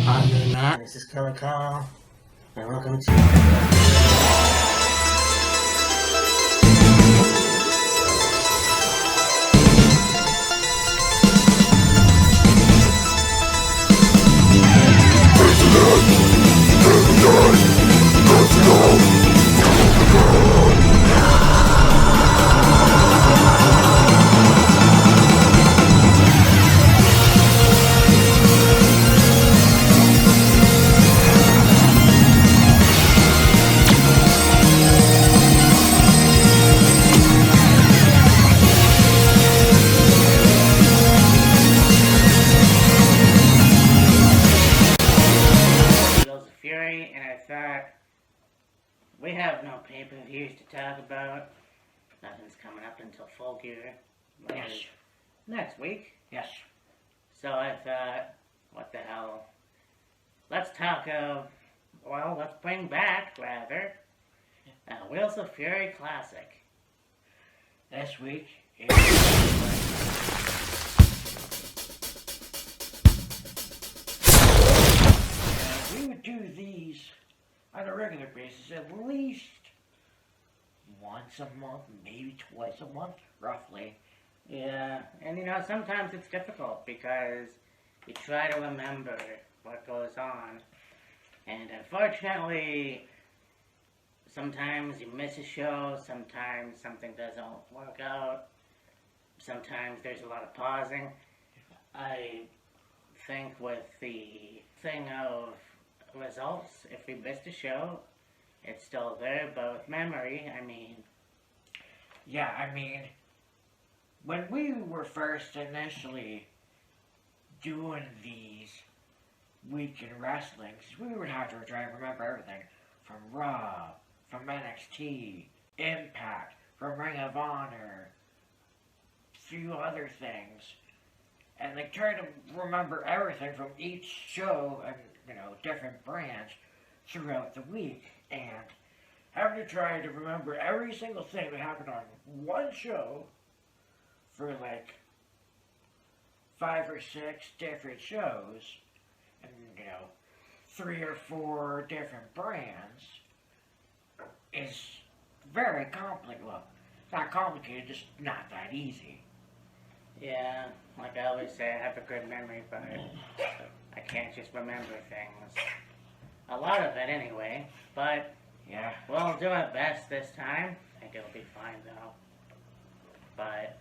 I'm doing that. This is Killer Carl, and welcome to... Wheels of Fury, and I thought, we have no pay-per-views to talk about. Nothing's coming up until Full Gear. Yes. Next week. Yes. So I thought, what the hell? Let's let's bring back, rather, Wheels of Fury Classic. This week we would do these on a regular basis at least once a month, maybe twice a month, roughly. Yeah, and sometimes it's difficult because you try to remember what goes on. And unfortunately, sometimes you miss a show, sometimes something doesn't work out, sometimes there's a lot of pausing. I think with the thing of results, if we missed a show, it's still there, but with memory, when we were first initially doing these weekend wrestlings, we would have to try and remember everything from Raw, from NXT, Impact, from Ring of Honor, a few other things, and try to remember everything from each show and different brands throughout the week, and having to try to remember every single thing that happened on one show for 5 or 6 different shows, and 3 or 4 different brands is very complicated. Well, not complicated, just not that easy. Yeah, like I always say, I have a good memory, but I can't just remember things. A lot of it anyway, but yeah, we'll do our best this time. I think it'll be fine though. But,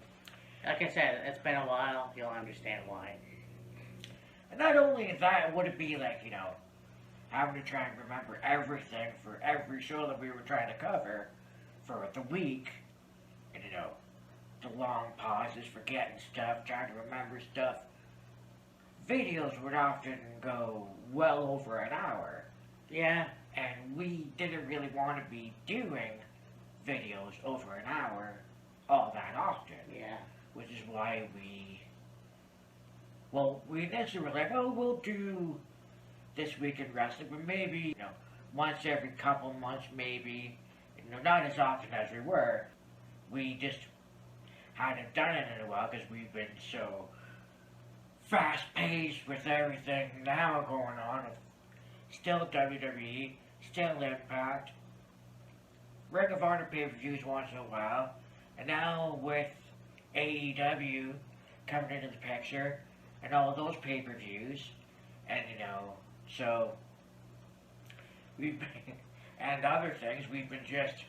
like I said, it's been a while, you'll understand why. And not only that, would it be having to try and remember everything for every show that we were trying to cover for the week, and the long pauses, forgetting stuff, trying to remember stuff. Videos would often go well over an hour. Yeah. And we didn't really want to be doing videos over an hour all that often. Yeah. Which is why we initially were like, oh, we'll do this week in wrestling, but maybe, once every couple months, maybe, not as often as we were. We just hadn't done it in a while because we've been so fast-paced with everything now going on. Still WWE, still Impact, Ring of Honor pay-per-views once in a while, and now with AEW coming into the picture, and all those pay-per-views, and so we've been, and other things, we've been just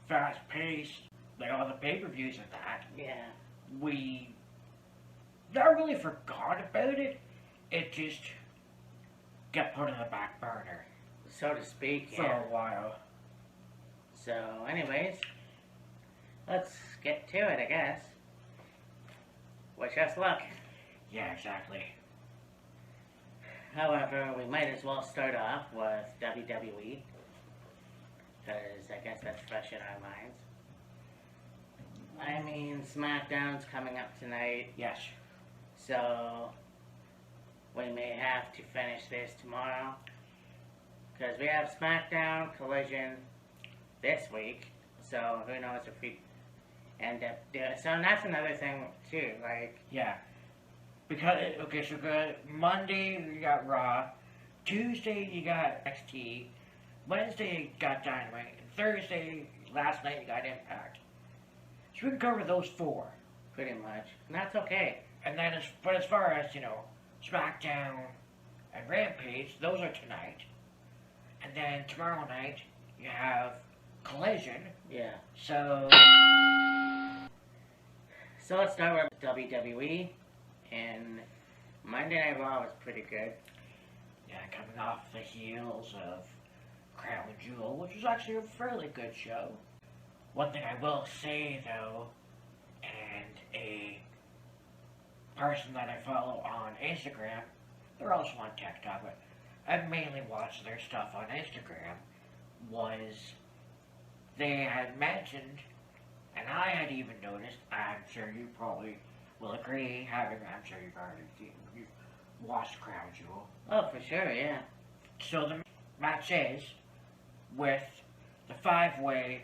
fast-paced, all the pay-per-views and that. Yeah. We not really forgot about it, it just got put on the back burner. So to speak, for a while. So, anyways, let's get to it, I guess. Wish us luck. Yeah, exactly. However, we might as well start off with WWE, because I guess that's fresh in our minds. SmackDown's coming up tonight. Yes. So, we may have to finish this tomorrow. Because we have SmackDown Collision this week. So, who knows if we end up doing it. So, and that's another thing, too. Yeah. Because, okay, so good. Monday, we got Raw. Tuesday you got XT, Wednesday you got Dynamite, and Thursday, last night you got Impact. So we can cover those 4. Pretty much. And that's okay. And then, but as far as, SmackDown and Rampage, those are tonight. And then tomorrow night, you have Collision. Yeah. So let's start with WWE. And Monday Night Raw was pretty good. Yeah, coming off the heels of Crown Jewel, which was actually a fairly good show. One thing I will say, though, and a person that I follow on Instagram, they're also on TikTok, but I mainly watch their stuff on Instagram, was they had mentioned, and I had even noticed, I'm sure you probably will agree, I'm sure you've already you've watched Crown Jewel. Oh, for sure, yeah. So the match is with the 5-way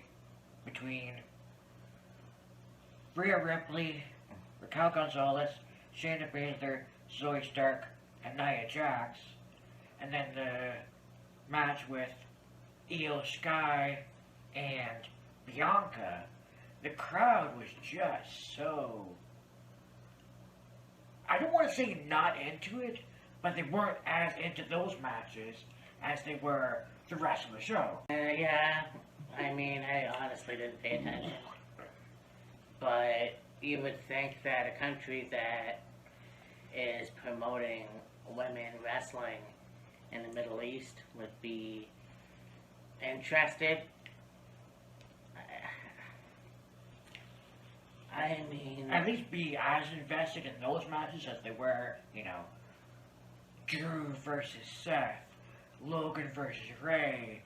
between Rhea Ripley, Raquel Gonzalez, Shayna Baszler, Zoe Stark, and Nia Jax. And then the match with Io Sky and Bianca. The crowd was just so... I don't want to say not into it, but they weren't as into those matches as they were the rest of the show. Yeah, I mean, I honestly didn't pay attention. But you would think that a country that is promoting women wrestling in the Middle East would be interested. I mean... At least be as invested in those matches as they were, Drew versus Seth, Logan versus Ray,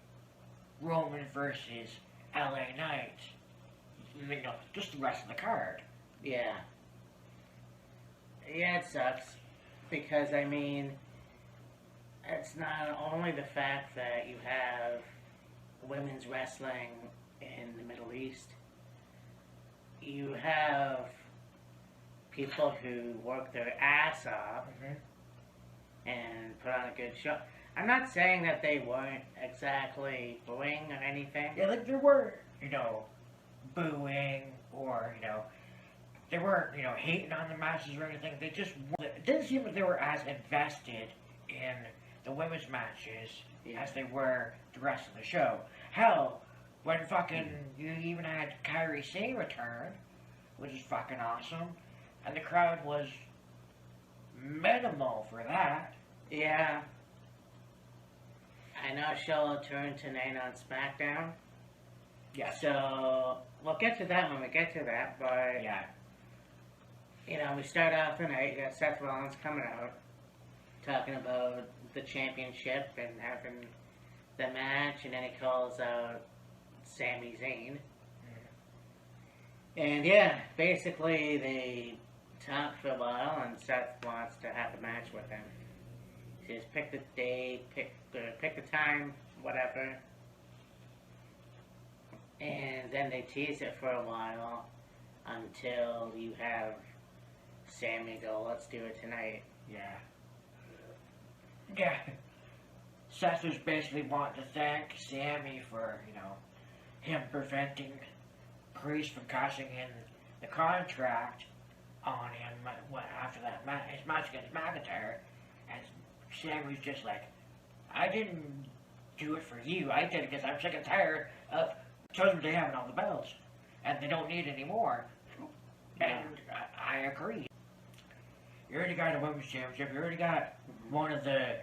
Roman versus LA Knight. Just the rest of the card. Yeah. Yeah, it sucks. Because, I mean, it's not only the fact that you have women's wrestling in the Middle East. You have people who work their ass off and put on a good show. I'm not saying that they weren't exactly booing or anything. Yeah, like there were, booing or, they weren't, hating on the matches or anything. They just, it didn't seem like they were as invested in the women's matches as they were the rest of the show. Hell, when fucking, you even had Kairi Sane return, which is fucking awesome, and the crowd was minimal for that. Yeah. I know she'll turn tonight on SmackDown. Yeah. So, we'll get to that when we get to that, but... Yeah. We start off the night, you got Seth Rollins coming out, talking about the championship and having the match, and then he calls out Sami Zayn. And yeah, basically they talk for a while, and Seth wants to have a match with him. He says, pick the day, pick the time, whatever. And then they tease it for a while until you have Sami go, let's do it tonight. Yeah. Yeah. Seth was basically wanting to thank Sami for, him preventing Priest from cashing in the contract on him after that his match against McIntyre. And Sami's just like, I didn't do it for you. I did it because I'm sick and tired of Judgment Day having all the belts. And they don't need any more. And I agree. You already got a women's championship. You already got one of the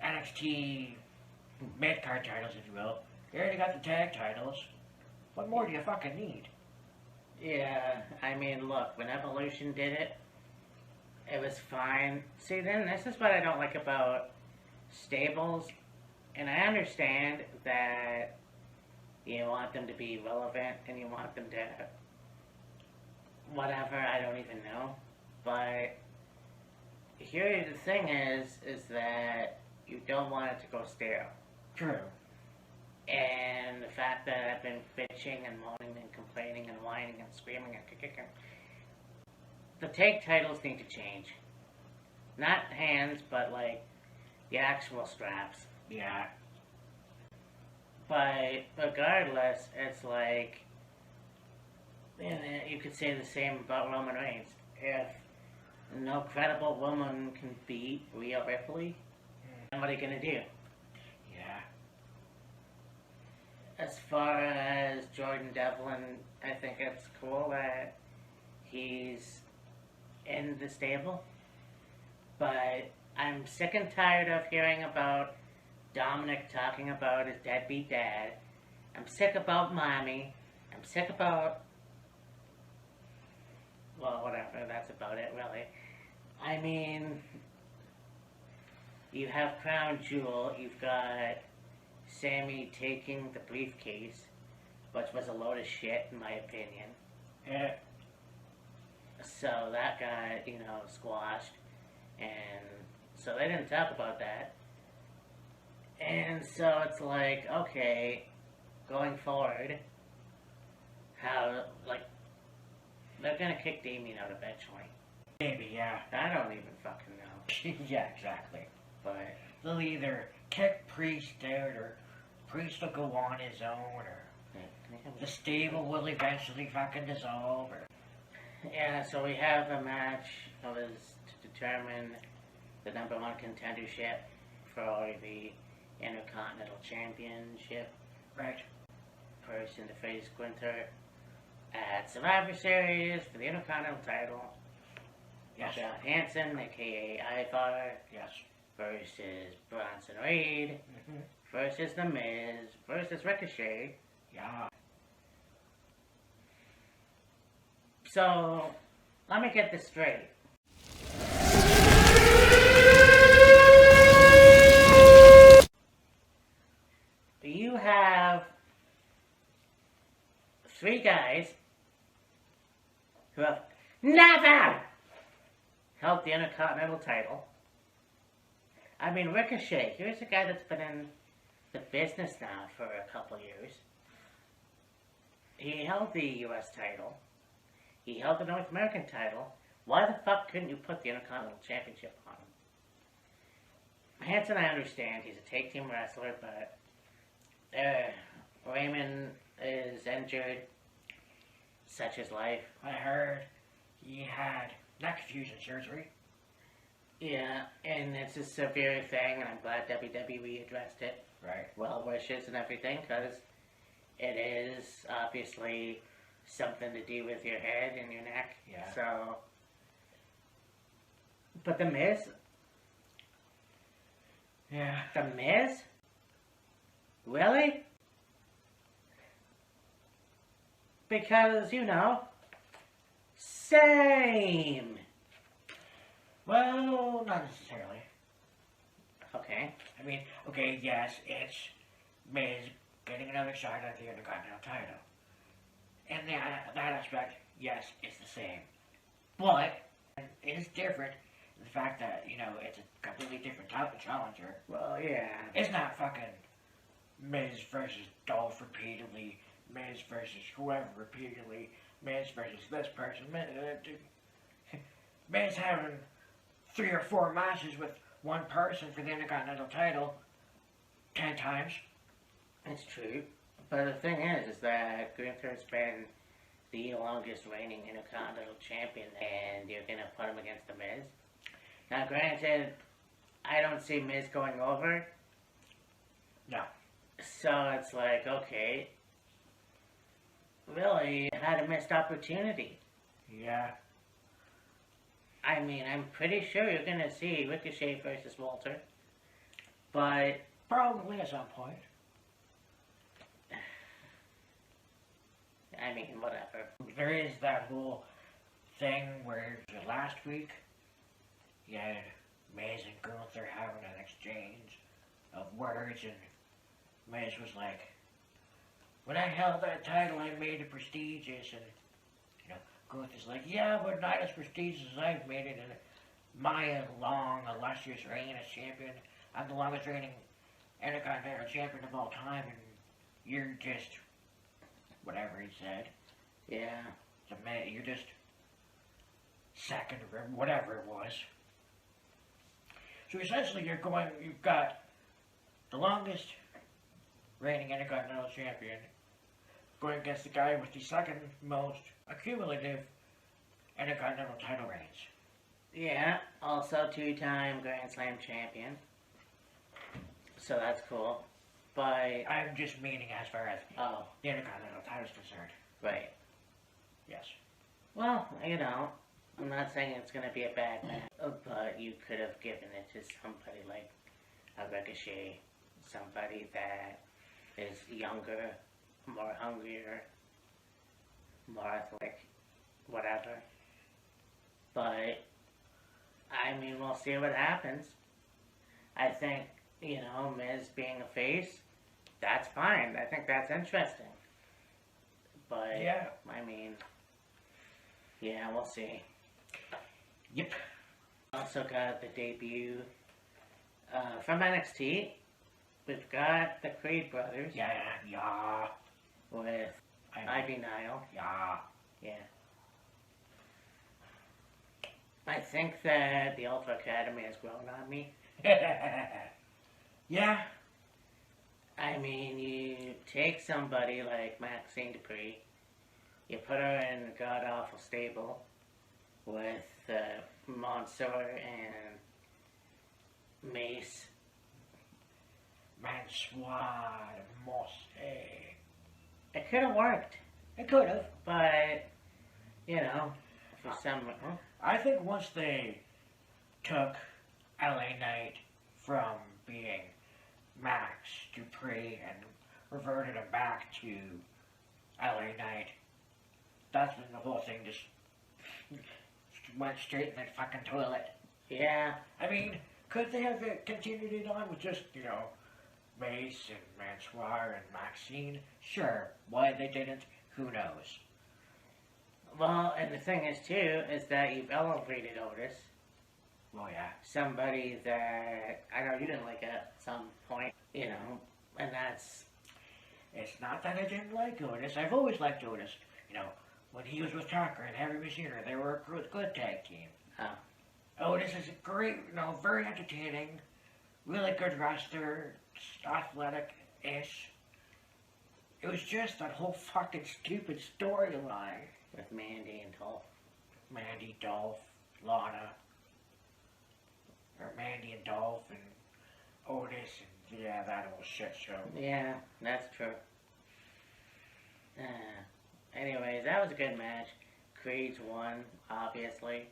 NXT mid-card titles, if you will. You already got the tag titles. What more do you fucking need? Yeah, I mean, look, when Evolution did it, it was fine. See, then this is what I don't like about stables. And I understand that you want them to be relevant and you want them to whatever, I don't even know. But here the thing is that you don't want it to go stale. True. And the fact that I've been bitching and moaning and complaining and whining and screaming and kicking, the tag titles need to change. Not hands, but like the actual straps. Yeah. But regardless, it's like, you could say the same about Roman Reigns. If no credible woman can beat Rhea Ripley, then what are you gonna do? Yeah. As far as Jordan Devlin, I think it's cool that he's in the stable. But I'm sick and tired of hearing about Dominic talking about his deadbeat dad. I'm sick about mommy. I'm sick about... Well, whatever, that's about it, really. I mean, you have Crown Jewel, you've got Sammy taking the briefcase, which was a load of shit, in my opinion. Yeah. So that got, squashed. And so they didn't talk about that. And so it's like, okay, going forward, how, like, they're gonna kick Damien out eventually. Maybe, yeah. I don't even fucking know. Yeah, exactly. But They'll either kick Priest out, or Priest will go on his own, or the stable will eventually fucking dissolve, or... yeah, so we have a match that was to determine the number one contendership for the Intercontinental Championship. Right. Person to face Gunther at Survivor Series for the Intercontinental title. Yes. John Hanson, aka Ivar, Yes. versus Bronson Reed, versus The Miz, versus Ricochet. Yeah. So, let me get this straight. You have 3 guys who have never held the Intercontinental title. I mean, Ricochet, here's a guy that's been in the business now for a couple years. He held the US title. He held the North American title. Why the fuck couldn't you put the Intercontinental Championship on him? Hanson, I understand, he's a tag team wrestler, but Raymond is injured. Such is life. I heard he had neck fusion surgery. Yeah, and it's a severe thing, and I'm glad WWE addressed it. Right. Well wishes and everything, because it is obviously something to do with your head and your neck. Yeah. So, but The Miz? Yeah. The Miz? Really? Because, same. Well, not necessarily. Okay. I mean, okay, yes, it's Miz getting another shot at the Intercontinental title. And that aspect, yes, it's the same. But it is different in the fact that, it's a completely different type of challenger. Well, yeah. It's not fucking Miz versus Dolph repeatedly, Miz versus whoever repeatedly, Miz versus this person. Miz having 3 or 4 matches with one person for the Intercontinental title 10 times. It's true. But the thing is that Gunther's been the longest reigning Intercontinental Champion, and you're going to put him against The Miz. Now, granted, I don't see Miz going over. No. So it's like, okay, really, you had a missed opportunity. Yeah. I mean, I'm pretty sure you're going to see Ricochet versus Walter. But Probably at some point. I mean, whatever. There is that whole thing where last week you had Miz and Gunther having an exchange of words, and Miz was like, when I held that title I made it prestigious, and Gunther's like, yeah, but not as prestigious as I've made it in my long, illustrious reign as champion. I'm the longest reigning Intercontinental champion of all time, and you're just whatever he said. Yeah. You're just second or whatever it was. So essentially, you've got the longest reigning Intercontinental Champion going against the guy with the second most accumulative Intercontinental title reigns. Yeah, also 2-time Grand Slam champion. So that's cool. But I'm just meaning as far as oh, the Intercontinental title is concerned. right. Yes. Well, I'm not saying it's gonna be a bad match, but you could have given it to somebody like a Ricochet, somebody that is younger, more hungrier, more athletic, whatever. But I mean, we'll see what happens. I think, Miz being a face, that's fine. I think that's interesting. But, Yeah. I mean, yeah, we'll see. Yep. Also got the debut from NXT. We've got the Creed brothers Yeah. with Ivy Nile. Yeah. Yeah. I think that the Alpha Academy has grown on me. Yeah. I mean, you take somebody like Maxine Dupree, you put her in a god-awful stable with Mansoor and Mace. Mansoor, Mosse. It could have worked, It could have. but, for some... I think once they took LA Knight from being Max Dupree and reverted him back to LA Knight, that's when the whole thing just went straight in the fucking toilet. Yeah. I mean, could they have continued it on with just, Mace and Mansoor and Maxine? Sure. Why they didn't, who knows? Well, and the thing is, too, is that you've elevated Otis. Well, yeah. Somebody that I know you didn't like at some point, and that's... It's not that I didn't like Otis. I've always liked Otis. When he was with Tucker and Heavy Machinery, they were a good tag team. Oh. Otis is a great, very entertaining, really good wrestler, athletic-ish. It was just that whole fucking stupid storyline. With Mandy and Dolph. Mandy, Dolph, Lana. Or Mandy and Dolph and Otis and, yeah, that whole shit show. Yeah, that's true. Anyways, that was a good match. Creed's won, obviously.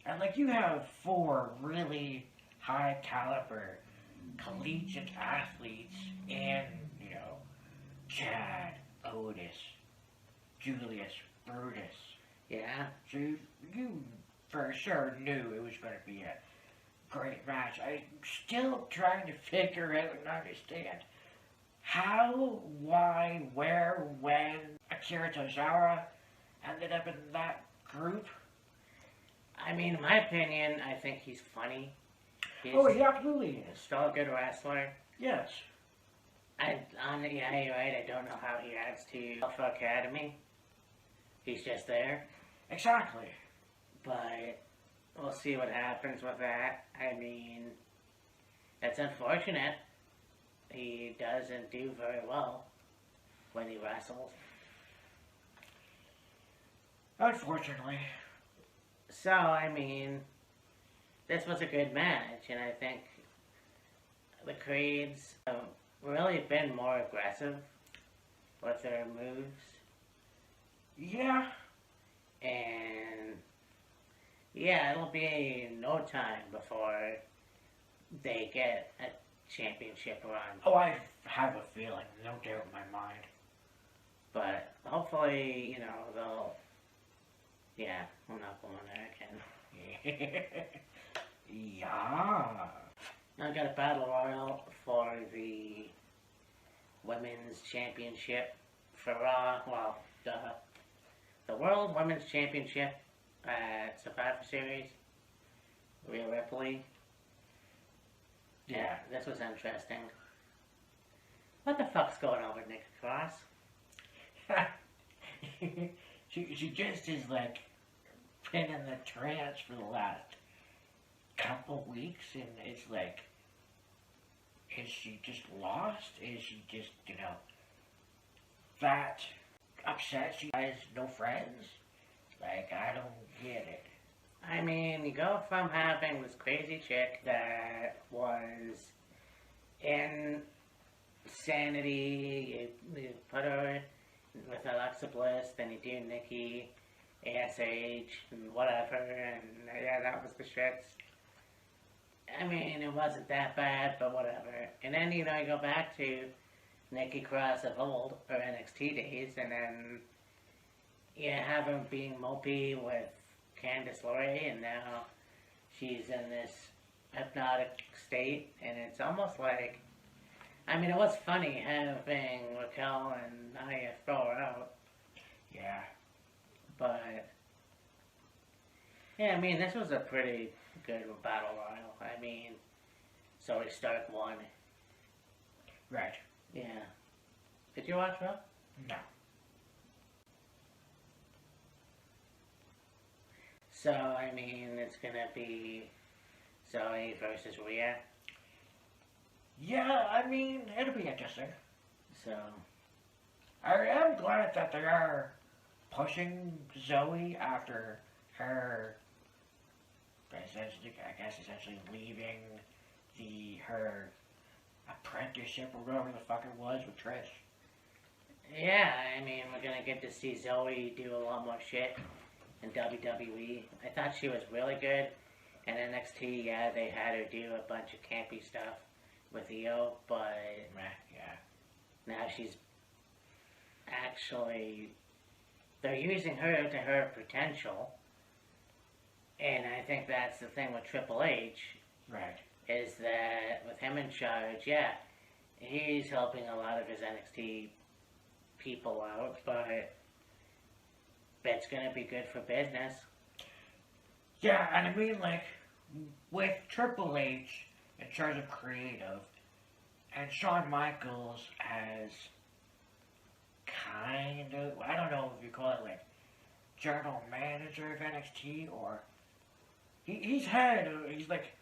And, you have 4 really high-caliber collegiate athletes in, Chad, Otis, Julius, Brutus. Yeah. So you for sure knew it was going to be a great match. I'm still trying to figure out and understand how, why, where, when Akira Tozawa ended up in that group. I mean, in my opinion, I think he's funny. He absolutely is. Still a good wrestler. Yes. Yeah, you're right. I don't know how he adds to Alpha Academy. He's just there. Exactly. But we'll see what happens with that. I mean, it's unfortunate. He doesn't do very well when he wrestles. Unfortunately. So, I mean, this was a good match, and I think the Creeds have really been more aggressive with their moves. Yeah. And yeah, it'll be no time before they get a championship run. Oh, I have a feeling, no doubt in my mind. But hopefully, they'll... Yeah, I'm not going there again. Yeah. I got a battle royal for the women's championship for Raw. Well, the World Women's Championship at Survivor Series. Rhea Ripley. Yeah. This was interesting. What the fuck's going on with Nikki Cross? she just is been in the trance for the last couple weeks, and it's like, is she just lost? Is she just, that upset? She has no friends? Like, I don't get it. I mean, you go from having this crazy chick that was in Sanity, you put her with Alexa Bliss, then you do Nikki, ASH, and whatever, and yeah, that was the shits. I mean, it wasn't that bad, but whatever. And then, you go back to Nikki Cross of old, her NXT days, and then you have her being mopey with Candice LeRae, and now she's in this hypnotic state, and it's almost like, I mean, it was funny having Raquel and Nia throw her out. Yeah. But, yeah, I mean, this was a pretty good battle royal. I mean, Zoe Stark won. Right. Yeah. Did you watch Raw? No. So, I mean, it's gonna be Zoe versus Rhea. Yeah, I mean, it'll be interesting. So, I am glad that they are pushing Zoe after her, essentially leaving her apprenticeship or whatever the fuck it was with Trish. yeah, I mean, we're gonna get to see Zoe do a lot more shit in WWE. I thought she was really good. In NXT, yeah, they had her do a bunch of campy stuff with Io, but Yeah. now she's actually, they're using her to her potential. And I think that's the thing with Triple H, Right. is that with him in charge, yeah, he's helping a lot of his NXT people out, but it's gonna be good for business. Yeah, and I mean, like, with Triple H in charge of creative, and Shawn Michaels as kind of, I don't know if you call it, like, general manager of NXT, or he's like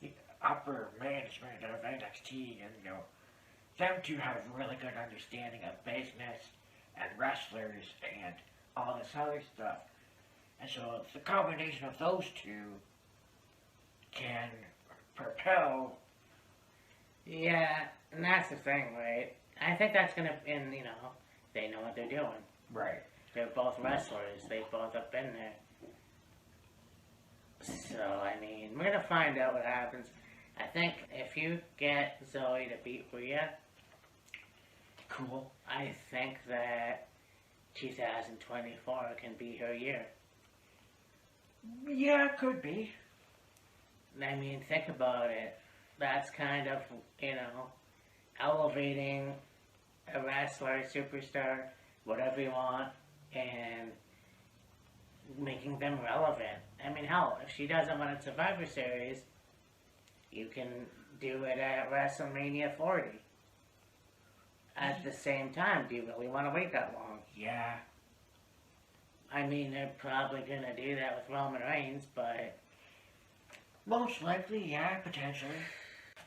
the upper management of NXT, and them two have really good understanding of business and wrestlers and all this other stuff. And so it's the combination of those two can propel. Yeah, and that's the thing, right? I think that's gonna, and they know what they're doing. Right. They're both wrestlers. They both have been there. So, I mean, we're gonna find out what happens. I think if you get Zoe to beat Rhea, Cool. I think that 2024 can be her year. Yeah, it could be. I mean, think about it. That's kind of, elevating a wrestler, superstar, whatever you want, and making them relevant. I mean, hell, if she doesn't win at Survivor Series, you can do it at WrestleMania 40. At the same time, do you really want to wait that long? Yeah. I mean, they're probably going to do that with Roman Reigns, but... Most likely, yeah, potentially.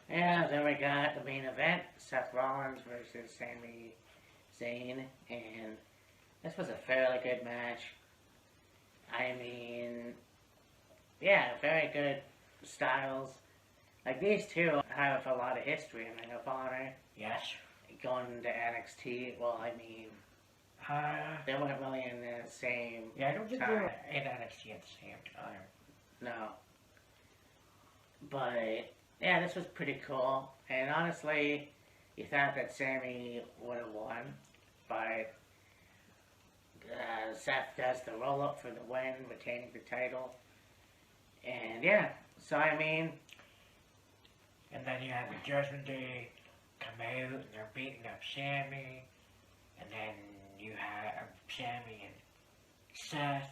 Yeah, then we got the main event, Seth Rollins versus Sami Zayn, and this was a fairly good match. I mean, yeah, very good styles. Like, these two have a lot of history in Ring of Honor. Yes. Going to NXT, well, I mean, they weren't really in the same Yeah, I don't think time. they're in NXT at the same time. No. But, yeah, this was pretty cool. And honestly, you thought that Sammy would have won. But Seth does the roll-up for the win, retaining the title. And, yeah, so I mean... And then you have the Judgment Day come out, and they're beating up Sammy. And then you have Sammy and Seth.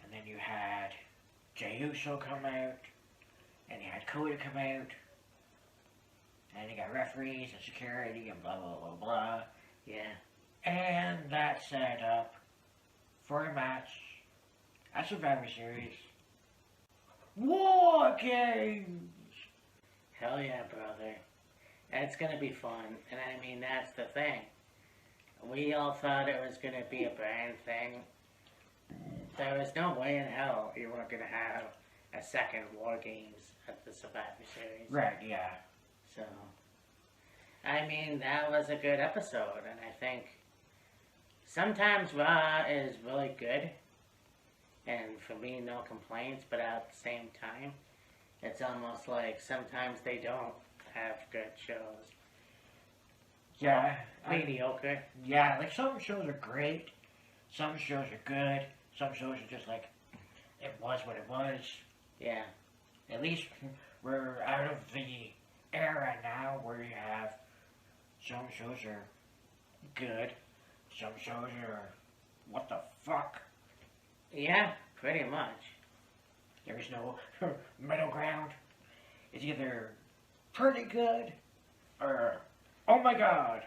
And then you had Jey Uso come out. And you had Cody come out. And you got referees and security and blah, blah, blah, blah. Yeah. And that set up for a match at Survivor Series War Games! Hell yeah, brother. It's gonna be fun. And I mean, that's the thing. We all thought it was gonna be a brand thing. There was no way in hell you weren't gonna have a second War Games at the Survivor Series. Right, yeah. So, I mean, that was a good episode, and I think sometimes Raw is really good, and for me, no complaints, but at the same time, it's almost like sometimes they don't have good shows. Yeah. Mediocre. Yeah, like some shows are great, some shows are good, some shows are just like, it was what it was. Yeah. At least we're out of the era now where you have some shows are good, some shows are what the fuck. Yeah, pretty much. There's no middle ground. It's either pretty good or oh my god.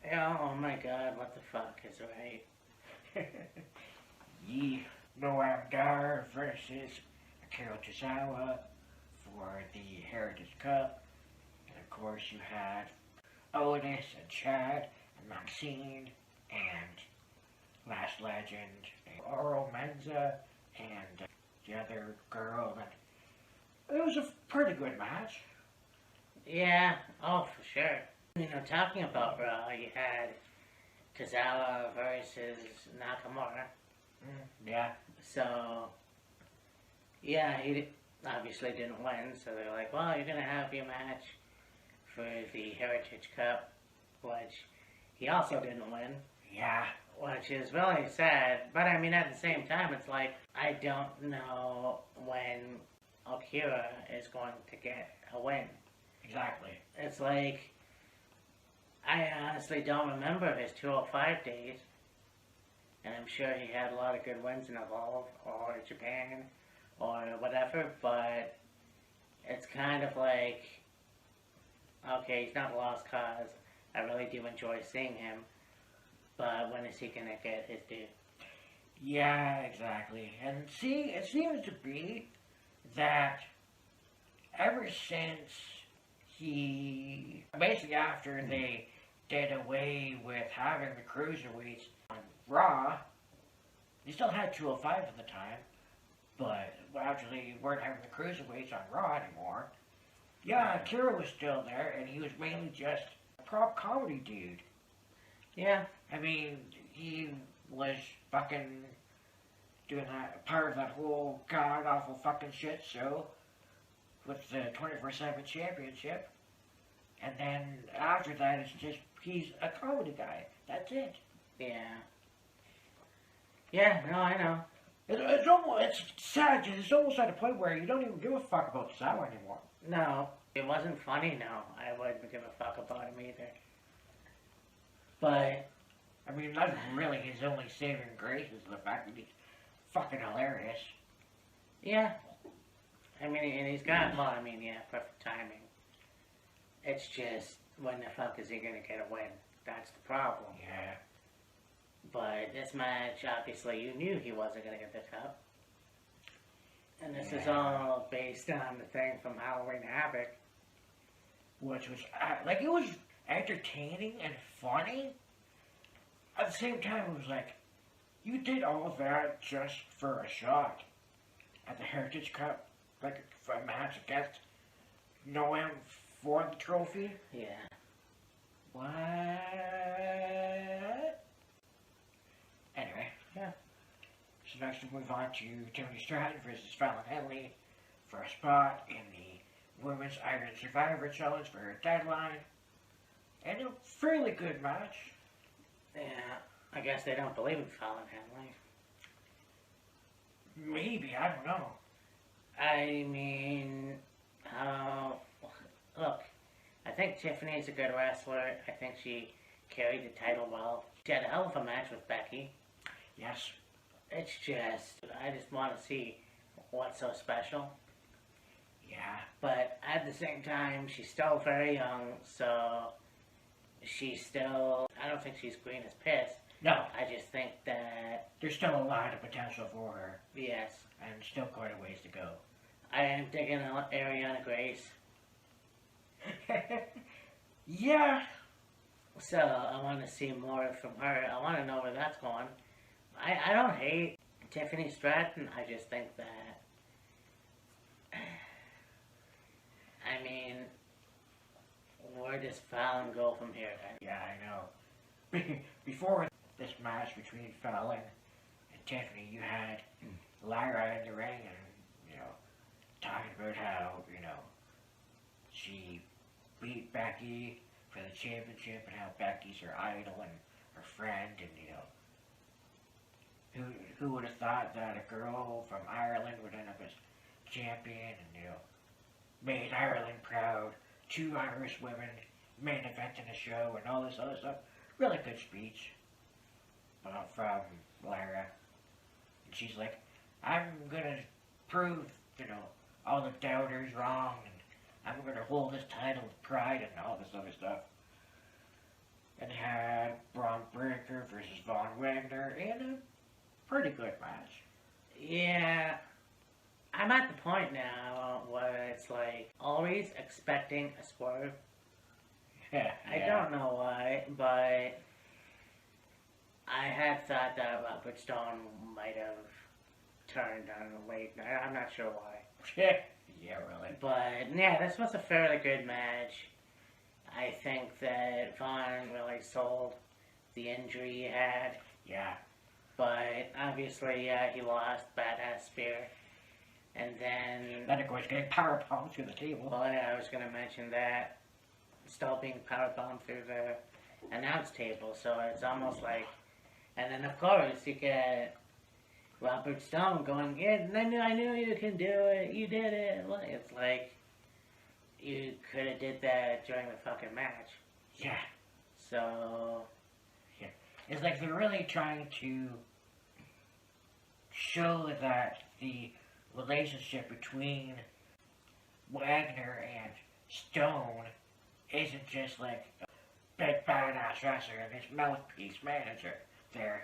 Yeah, oh my god, what the fuck is right? Ye Noam Dar versus Akira Tozawa for the Heritage Cup. And of course you had Otis and Chad and Maxine and Last Legend and Oro Menza and the other girl. And it was a pretty good match. Yeah, oh, for sure. You know, talking about Raw, you had Tozawa versus Nakamura. Yeah. So, yeah, obviously didn't win, so they're like, well, you're going to have your match for the Heritage Cup, which he also didn't win. Yeah. Which is really sad, but I mean, at the same time, it's like, I don't know when Akira is going to get a win. Exactly. It's like, I honestly don't remember his 205 days. And I'm sure he had a lot of good wins in Evolve or Japan or whatever, but it's kind of like, okay, he's not a lost cause. I really do enjoy seeing him, but when is he going to get his due? Yeah, exactly. And see, it seems to be that ever since he, basically after they did away with having the cruiserweights on Raw, they still had 205 at the time, but after they weren't having the cruiserweights on Raw anymore, yeah, Akira was still there, and he was mainly just a prop comedy dude. Yeah. I mean, he was fucking doing that part of that whole god awful fucking shit show with the 24/7 championship. And then after that, it's just, he's a comedy guy. That's it. Yeah. Yeah, no, I know. It's almost, it's sad, it's almost at a point where you don't even give a fuck about Tozawa anymore. No, it wasn't funny, no. I wouldn't give a fuck about him either. But, I mean, that's really his only saving grace is the fact that he's fucking hilarious. yeah. I mean, and he's got, well, I mean, yeah, perfect timing. It's just, when the fuck is he gonna get a win? That's the problem. Yeah. But this match, obviously, you knew he wasn't gonna get the cup. And this is Yeah. all based on the thing from Halloween Havoc. Which was, like, it was entertaining and funny. At the same time, it was like, you did all of that just for a shot at the Heritage Cup, like for a match against Noam for the trophy. Yeah. What? Anyway, Yeah. so next we'll move on to Tony Stratton versus Fallon Henley for a spot in the Women's Iron Survivor Challenge for her deadline. And a fairly good match. Yeah. I guess they don't believe in Fallon Henley. Maybe, I don't know. I mean, look, I think Tiffany's a good wrestler. I think she carried the title well. She had a hell of a match with Becky. Yes. It's just, I just want to see what's so special. Yeah. But at the same time, she's still very young, so she's still, I don't think she's green as piss. No, I just think that, there's still a lot of potential for her, yes, and still quite a ways to go. I am digging Ariana Grace. Yeah, So I want to see more from her. I want to know where that's going. I don't hate Tiffany Stratton. I just think that, I mean, where does Fallon go from here? yeah, I know. Before this match between Fallon and Tiffany, you had Lyra in the ring and, talking about how, she beat Becky for the championship and how Becky's her idol and her friend and, who would have thought that a girl from Ireland would end up as champion and, made Ireland proud, 2 Irish women main eventing a show and all this other stuff. Really good speech from Lyra. And she's like, I'm gonna prove, all the doubters wrong, and I'm gonna hold this title with pride and all this other stuff. And had Braun Breaker versus Von Wagner in a pretty good match. Yeah, I'm at the point now where it's like always expecting a swerve. Yeah, I don't know why, but I had thought that Robert Stone might have turned on a late night. I'm not sure why. Yeah, really. But yeah, this was a fairly good match. I think that Vaughn really sold the injury he had. Yeah. But obviously, he lost badass spear. And then, Then of course getting powerbombed through the table. well, yeah, I was going to mention that. Still being powerbombed through the announce table. So it's almost like, and then of course you get Robert Stone going, yeah, I knew you can do it. You did it. It's like, you could have did that during the fucking match. Yeah. So, It's like they're really trying to show that the relationship between Wagner and Stone isn't just like a big badass wrestler and his mouthpiece manager. They're,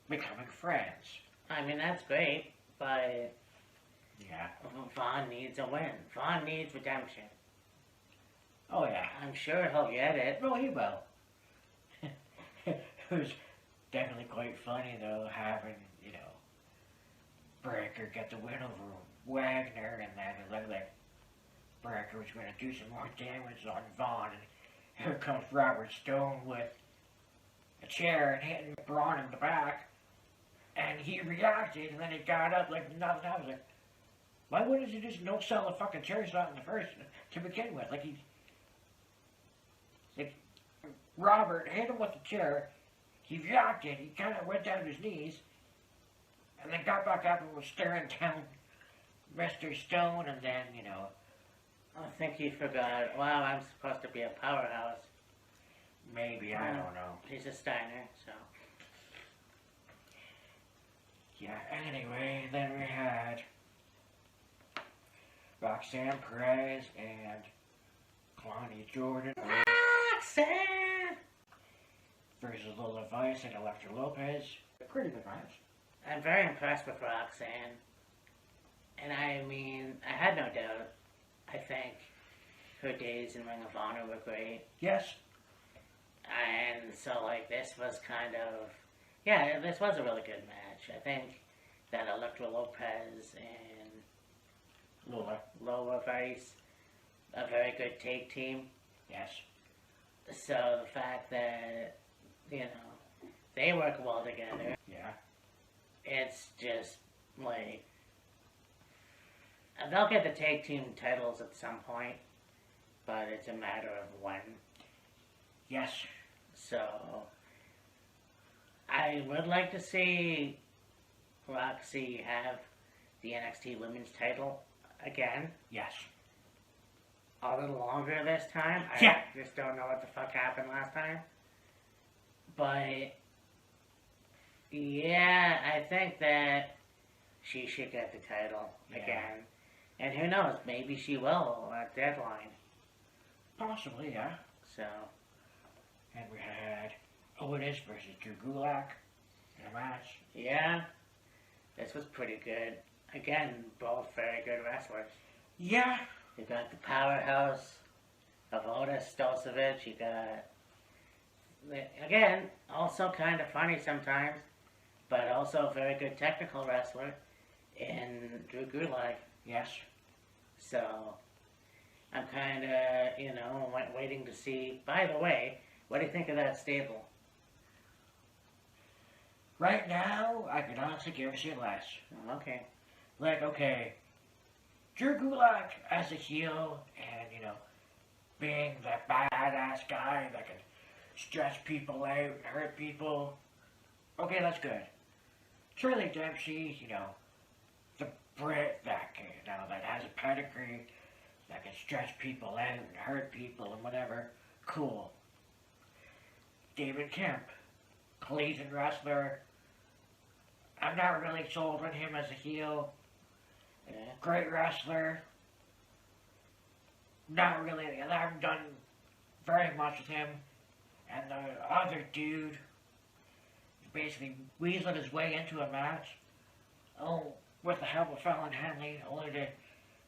becoming friends. I mean, that's great, but Yeah. Vaughn needs a win. Vaughn needs redemption. Oh yeah. I'm sure he'll get it. No, he will. It was definitely quite funny though, having, Breaker get the win over Wagner, and then it looked like Breaker was going to do some more damage on Vaughn, and here comes Robert Stone with a chair and hitting Braun in the back, and he reacted, and then he got up like nothing. I was like, why wouldn't you just no sell the fucking chair shot in the first to begin with? Like Robert hit him with the chair, he reacted, he kind of went down to his knees, and then got back up and was staring down Mr. Stone, and then, I think he forgot, wow, I'm supposed to be a powerhouse. maybe, I don't know. He's a Steiner, so. Yeah, anyway, then we had Roxanne Perez and Kalani Jordan Roxanne! versus Lola Vice and Elektra Lopez. Pretty good match. I'm very impressed with Roxanne. And I mean, I had no doubt. I think her days in Ring of Honor were great. Yes. And so, like, this was kind of, yeah, this was a really good match. I think that Elektra Lopez and Lola Vice, a very good take team. Yes. So the fact that, they work well together, Yeah. it's just, like, they'll get the tag team titles at some point, but it's a matter of when. Yes. So, I would like to see Roxy have the NXT Women's title again. Yes. A little longer this time. Yeah. I just don't know what the fuck happened last time. But, yeah, I think that she should get the title again. And who knows, maybe she will at Deadline. Possibly, yeah. So, And we had Otis versus Drew Gulak in a match. Yeah, this was pretty good. Again, both very good wrestlers. Yeah, You got the powerhouse of Otis Stosevich. You got, again, also kind of funny sometimes, but also a very good technical wrestler in Drew Gulak. yes. So I'm kind of, waiting to see. By the way, what do you think of that stable? Right now, I could honestly give a shit less. Okay. Like, okay, Drew Gulak as a heel and, being that badass guy that can stretch people out and hurt people. Okay, that's good. Shirley Dempsey, the Brit that can, that has a pedigree, that can stretch people out and hurt people and whatever. Cool. David Kemp, collegiate wrestler. I'm not really sold on him as a heel. Yeah. Great wrestler. Not really, I haven't done very much with him. And the other dude basically weaseled his way into a match. Oh, with the help of Fallon Henley, only to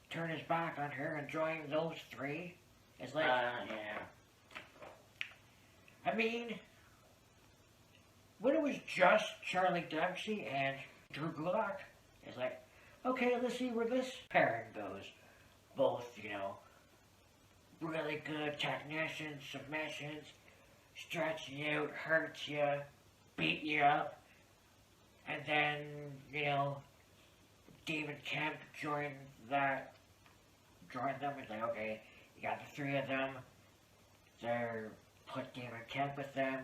turn his back on her and join those three. It's like, Yeah. I mean, when it was just Charlie Dempsey and Drew Gulak, it's like, okay, let's see where this pairing goes. Both, really good technicians, submissions, stretch you out, hurt you, beat you up. And then, David Kemp joined them. It's like, okay, you got the three of them. They're put David Kemp with them.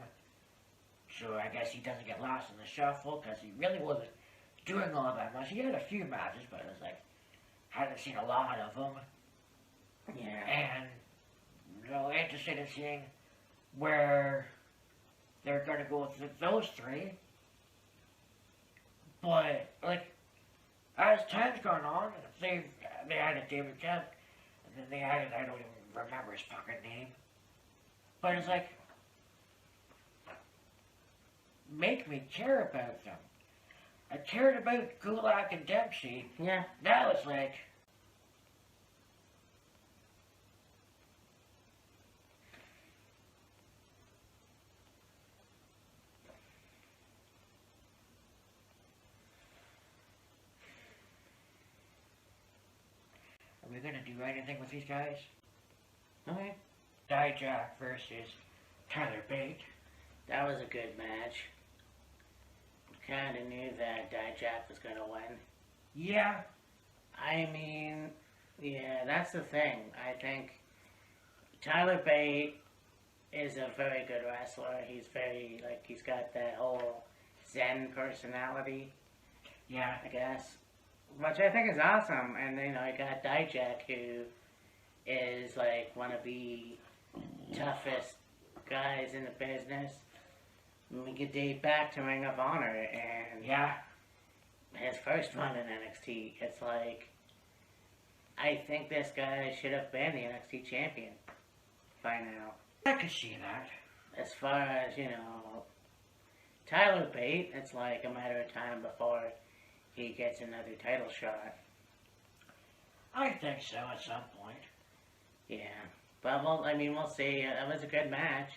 So I guess he doesn't get lost in the shuffle because he really wasn't doing all that much. He had a few matches, but it was like, hadn't seen a lot of them. Yeah. And, interested in seeing where they're going to go with those three. But, like, as time's gone on, they added David Kemp, and then they added, I don't even remember his fucking name. But it's like, make me care about them. I cared about Gulak and Dempsey. Yeah. Now it's like, are we gonna do anything with these guys? Okay. Dijak versus Tyler Bate. That was a good match. Kind of knew that Dijak was going to win. Yeah. I mean, yeah, that's the thing. I think Tyler Bate is a very good wrestler. He's very, he's got that whole Zen personality, Yeah. I guess, which I think is awesome. And, I got Dijak, who is, one of the toughest guys in the business. We could date back to Ring of Honor, and Yeah. his first run in NXT, it's like, I think this guy should have been the NXT champion by now. I could see that. As far as, Tyler Bate, it's like a matter of time before he gets another title shot. I think so at some point. Yeah. But, we'll see. It was a good match.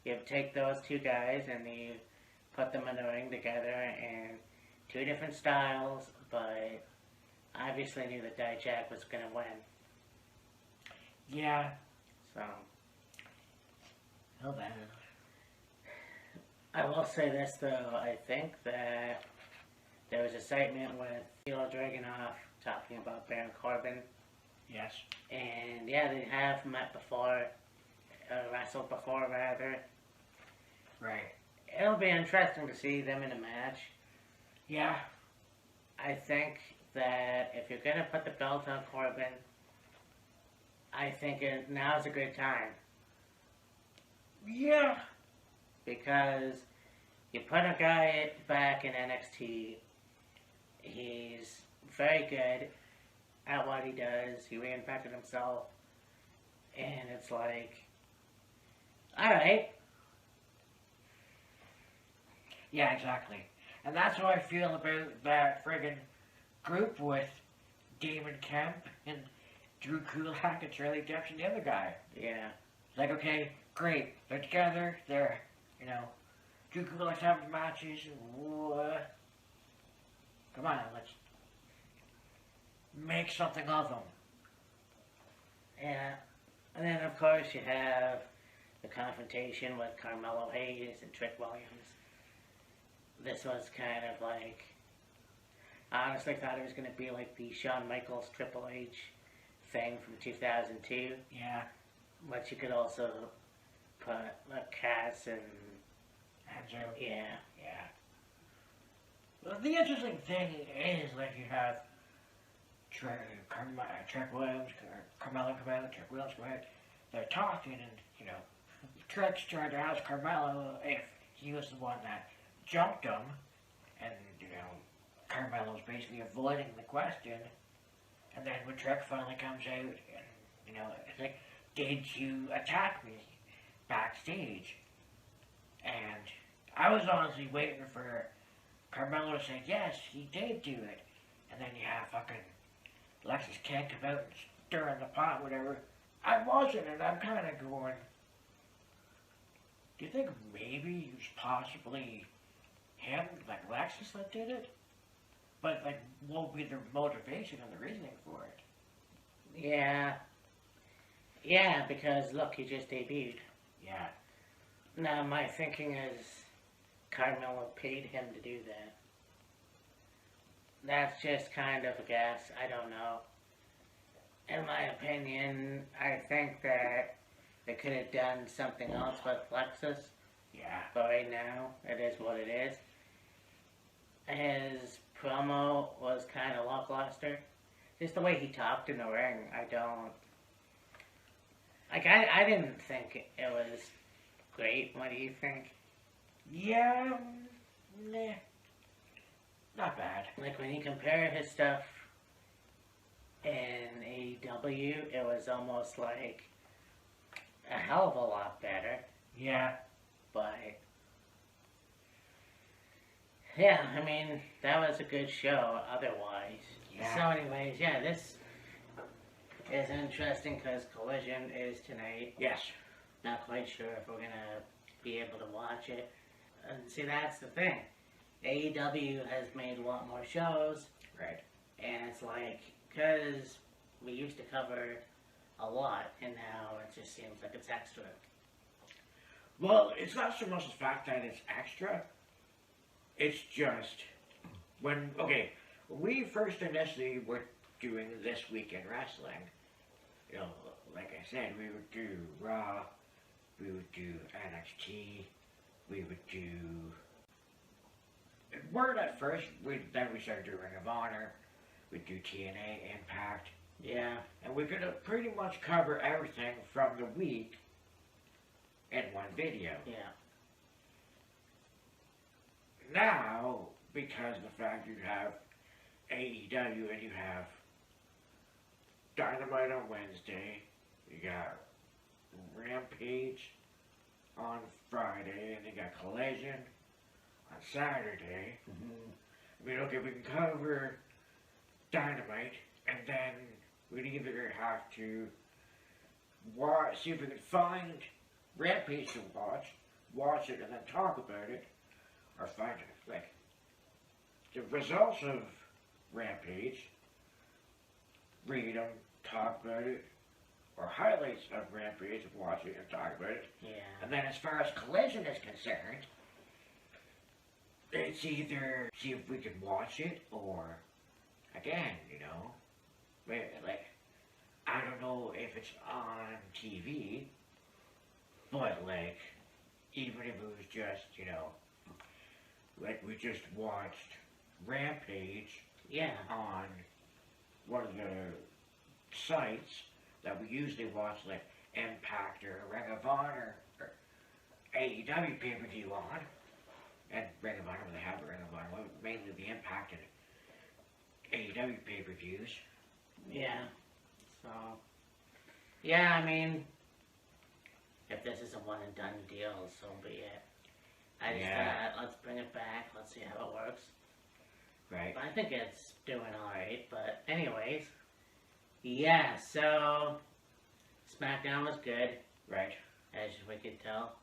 You take those two guys and you put them in the ring together and two different styles, but obviously knew that Dijak was going to win. Yeah. So, Oh, then. I will say this though, I think that there was a segment with Ilya Dragunov talking about Baron Corbin, Yes. and yeah, they have met before, wrestled before rather. Right. It'll be interesting to see them in a match. Yeah. I think that if you're going to put the belt on Corbin, I think now's a good time. Yeah. Because you put a guy back in NXT, he's very good at what he does, he reinvented himself, and it's like, alright, Yeah, exactly. And that's how I feel about that friggin' group with Damon Kemp and Drew Kulak and Charlie Depps and the other guy. Yeah. Like, okay, great. They're together. They're, Drew Kulak's having matches. Come on, let's make something of them. Yeah. And then, of course, you have the confrontation with Carmelo Hayes and Trick Williams. This was kind of like, I honestly thought it was going to be like the Shawn Michaels Triple H thing from 2002. Yeah. But you could also put Cass and Andrew. yeah. Yeah. Well, the interesting thing is, like, you have Trick Williams, Carmelo, Trick Williams, go ahead. They're talking, and, Trick's trying to ask Carmelo if he was the one that jumped him, and, Carmelo's basically avoiding the question, and then when Trick finally comes out, and, it's like, did you attack me backstage? And I was honestly waiting for Carmelo to say, yes, he did do it. And then you have fucking Lexus King come out and stir in the pot, whatever. I wasn't, and I'm kind of going, do you think maybe it was possibly him, like Lexus, that did it? But, like, what would be the motivation and the reasoning for it? Yeah. Yeah, because look, he just debuted. Yeah. Now, my thinking is Carmelo paid him to do that. That's just kind of a guess. I don't know. In my opinion, I think that they could have done something else with Lexus. Yeah. But right now, it is what it is. His promo was kind of lackluster. Just the way he talked in the ring, I don't... Like, I didn't think it was great. What do you think? Yeah, nah. Not bad. Like, when you compare his stuff in AEW, it was almost like a hell of a lot better. Yeah. But, yeah, I mean, that was a good show otherwise. Yeah. So anyways, yeah, this is interesting because Collision is tonight. Yes. Not quite sure if we're going to be able to watch it. And see, that's the thing. AEW has made a lot more shows. Right. And it's like, because we used to cover a lot, and now it just seems like it's extra. Well, it's not so much the fact that it's extra. It's just, when we first initially were doing This Week in Wrestling, like I said, we would do Raw, we would do NXT, we would do... Word at first, then we started doing Ring of Honor, we'd do TNA, Impact. Yeah. And we could pretty much cover everything from the week in one video. Yeah. Now, because of the fact you have AEW and you have Dynamite on Wednesday, you got Rampage on Friday, and you got Collision on Saturday. I mean, okay, we can cover Dynamite, and then we'd either have to see if we can find Rampage to watch it, and then talk about it, or find it, like, the results of Rampage, read them, talk about it, or highlights of Rampage, watch it and talk about it. Yeah. And then as far as Collision is concerned, it's either see if we can watch it, or, again, like, I don't know if it's on TV, but, like, even if it was just, like we just watched Rampage on one of the sites that we usually watch, like Impact or Ring of Honor or AEW pay-per-view on, and Ring of Honor, when they have a Ring of Honor, mainly the Impact and AEW pay-per-views. Yeah. So, yeah, I mean, if this is a one and done deal, so be it. I just Yeah. thought, let's bring it back. Let's see how it works. Right. But I think it's doing alright. But anyways, yeah. So SmackDown was good, Right. as we could tell.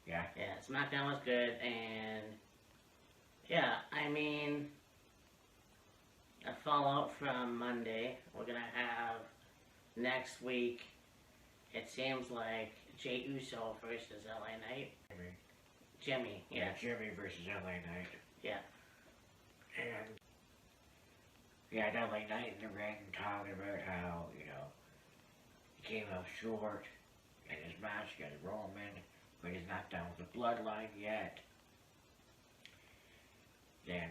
Yeah. Yeah, SmackDown was good, and yeah, I mean, a fallout from Monday. We're gonna have next week. It seems like Jey Uso versus LA Knight. Jimmy, Yeah. yeah. Jimmy versus LA Knight. Yeah. And we had LA Knight in the ring talking about how, he came up short in his match against Roman, but he's not done with the bloodline yet. Then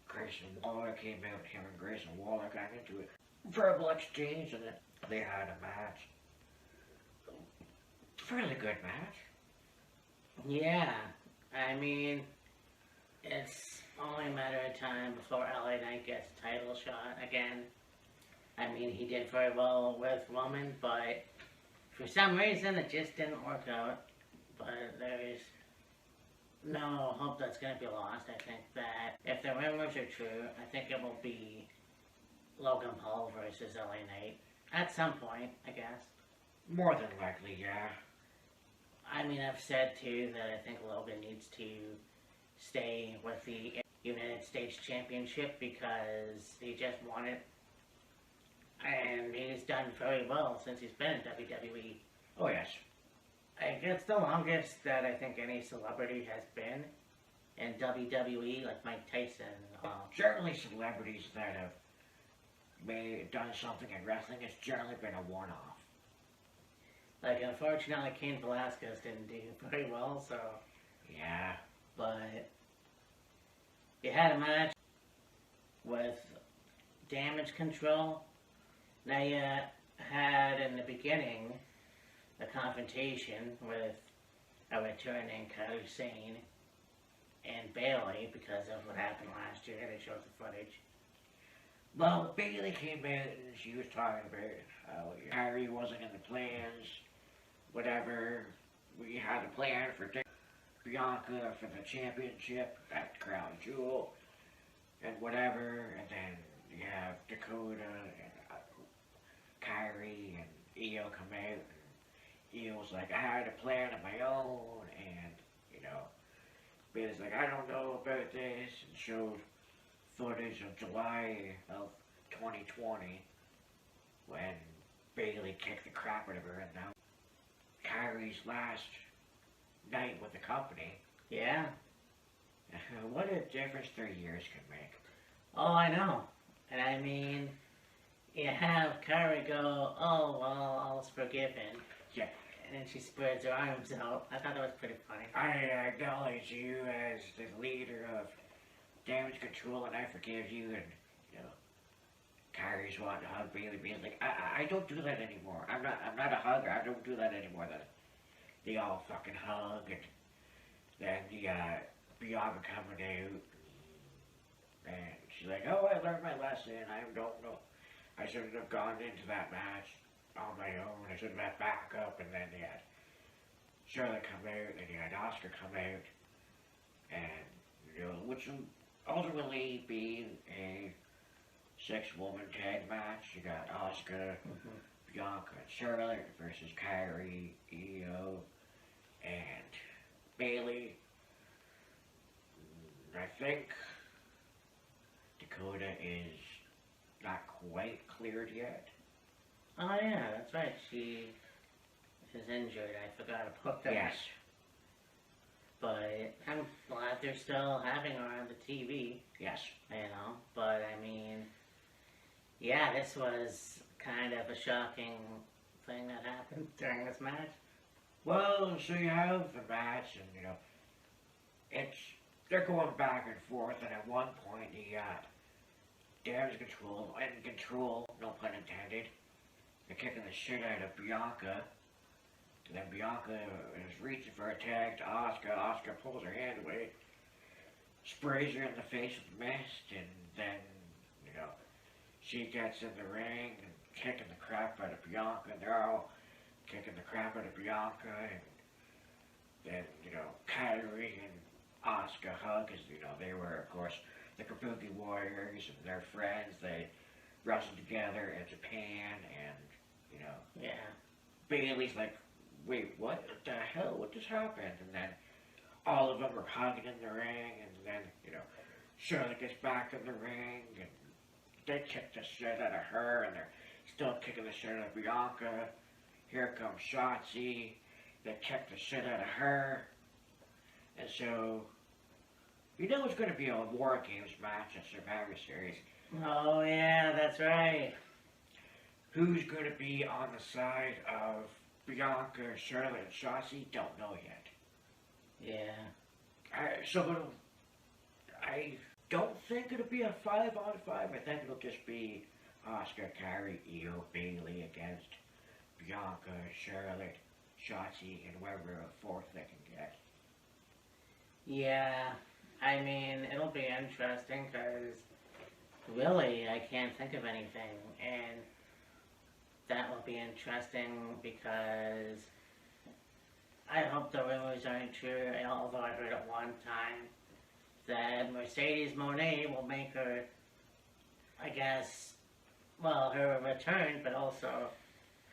Grayson Waller came out, him and Grayson Waller got into a verbal exchange, and then they had a match. Fairly good match. Yeah. I mean, it's only a matter of time before LA Knight gets a title shot again. I mean, he did very well with Roman, but for some reason it just didn't work out. But there's no hope that's going to be lost. I think that if the rumors are true, I think it will be Logan Paul versus LA Knight at some point, I guess. More than likely, yeah. I mean, I've said too that I think Logan needs to stay with the United States Championship because he just won it. And he's done very well since he's been in WWE. Oh, yes. Like, it's the longest that I think any celebrity has been in WWE, like Mike Tyson. Certainly celebrities that have done something in wrestling, it's generally been a one-off. Like, unfortunately, Cain Velasquez didn't do very well, so... Yeah. But you had a match with Damage Control. Now you had in the beginning a confrontation with a returning Kairi Sane and Bayley because of what happened last year. They showed the footage. Well, Bayley came in and she was talking about how Kairi wasn't in the plans, whatever. We had a plan for Bianca for the championship at Crown Jewel and whatever, and then you have Dakota and Kyrie and Io come out, and Io's like, I had a plan of my own, and, Bayley's like, I don't know about this, and showed footage of July of 2020 when Bayley kicked the crap out of her, and now Kyrie's last night with the company. Yeah. What a difference 3 years can make. Oh, I know. And I mean, you have Kairi go, oh, well, all's forgiven. Yeah. And then she spreads her arms out. I thought that was pretty funny. I acknowledge you as the leader of Damage Control, and I forgive you, and, Kyrie's wanting to hug Bayley, being like, I don't do that anymore. I'm not a hugger. I don't do that anymore. They all fucking hug, and then you got Bianca coming out, and she's like, oh, I learned my lesson. I don't know. I shouldn't have gone into that match on my own. I should have had backup, and then you had Charlotte come out, and you had Oscar come out, and, which will ultimately be a 6-woman tag match. You got Oscar, Bianca, and Charlotte versus Kairi, Io, and Bayley. I think Dakota is not quite cleared yet. Oh, yeah, that's right. She is injured. I forgot about that. Yes. But I'm glad they're still having her on the TV. Yes. But I mean, yeah, this was kind of a shocking thing that happened during this match. Well, so you have the match, and, they're going back and forth, and at one point you got Damage Control, and Control, no pun intended, they're kicking the shit out of Bianca, and then Bianca is reaching for a tag to Oscar. Oscar pulls her hand away, sprays her in the face with mist, and then, she gets in the ring and kicking the crap out of Bianca, and they're all kicking the crap out of Bianca, and Then, Kyrie and Asuka hug, because, they were, of course, the Kabuki Warriors and their friends. They wrestled together in Japan, and, Yeah. Bailey's like, wait, what the hell? What just happened? And then all of them are hugging in the ring, and then, Charlotte gets back in the ring, and they kick the shit out of her, and they're still kicking the shit out of Bianca. Here comes Shotzi. They kick the shit out of her. And so, it's going to be a War Games match at Survivor Series. Oh, yeah, that's right. Who's going to be on the side of Bianca, Charlotte, and Shotzi? Don't know yet. Yeah. I don't think it'll be a 5-on-5. I think it'll just be Asuka, Kyrie, Io, Bailey against Bianca, Charlotte, Shotzi, and whoever a fourth they can get. Yeah. I mean, it'll be interesting because really I can't think of anything, and that will be interesting because I hope the rumors aren't true, although I heard at one time that Mercedes Moné will make her, I guess, well, her return, but also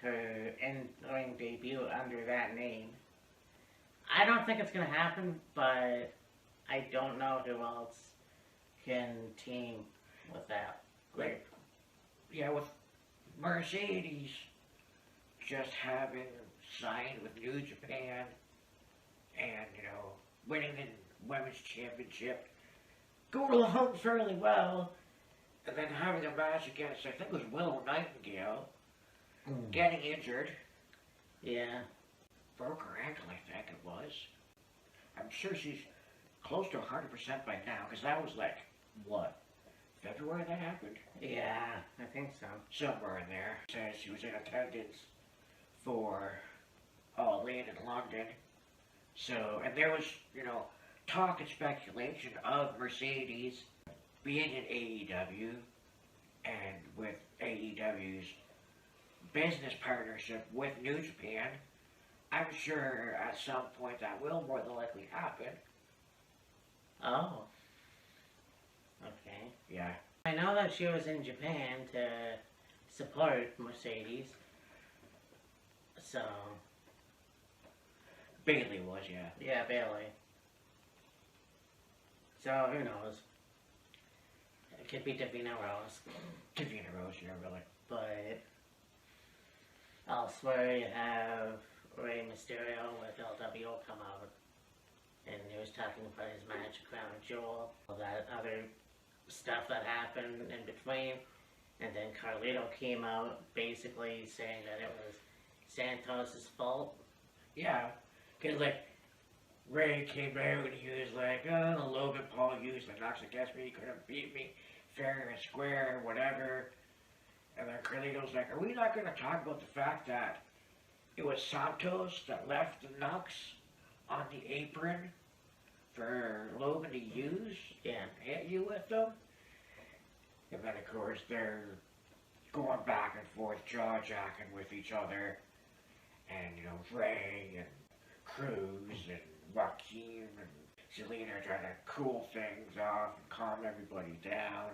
her in-ring debut under that name. I don't think it's going to happen, but I don't know who else can team with that group. Yeah, with Mercedes just having signed with New Japan and, winning the Women's Championship, going along fairly well, and then having a match against, I think it was Willow Nightingale, getting injured. Yeah. Broke her ankle, I think it was. I'm sure she's close to 100% by now, because that was like, what, February that happened? Yeah, I think so. Somewhere in there. Says she was in attendance for All In London. So, and there was, talk and speculation of Mercedes being in AEW, and with AEW's business partnership with New Japan, I'm sure at some point that will more than likely happen. Oh. Okay. Yeah. I know that she was in Japan to support Mercedes. So. Bailey was, yeah. Yeah, Bailey. So, who knows? It could be Davina Rose. Davina Rose, yeah, really. But elsewhere you have Rey Mysterio with LWO come out, and he was talking about his match at Crown Jewel, all that other stuff that happened in between, and then Carlito came out basically saying that it was Santos' fault. Yeah, because Ray came out and he was like, oh, Logan Paul used the knocks against me, he couldn't beat me fair and square, whatever. And then Carlito's like, are we not going to talk about the fact that it was Santos that left the knocks on the apron for Logan to use and hit you with them? And then, of course, they're going back and forth, jaw-jacking with each other. And, Ray and Cruz and Joaquin and Zelina are trying to cool things off and calm everybody down.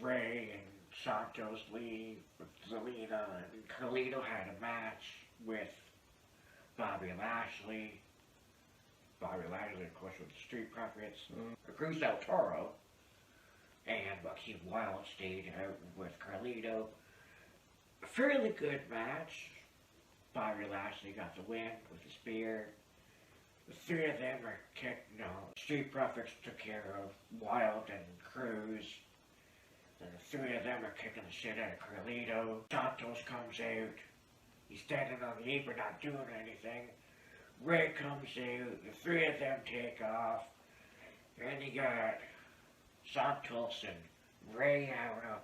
Ray and Santos leave with Zelina, and Carlito had a match with Bobby Lashley. Bobby Lashley, of course, with the Street Profits. Cruz del Toro and Joaquin Wilde stayed out with Carlito. A fairly good match. Bobby Lashley got the win with the spear. The three of them are kicked. Street Profits took care of Wilde and Cruz. And the three of them are kicking the shit out of Carlito. Santos comes out. He's standing on the apron, not doing anything. Ray comes out. The three of them take off. And you got Santos and Ray having a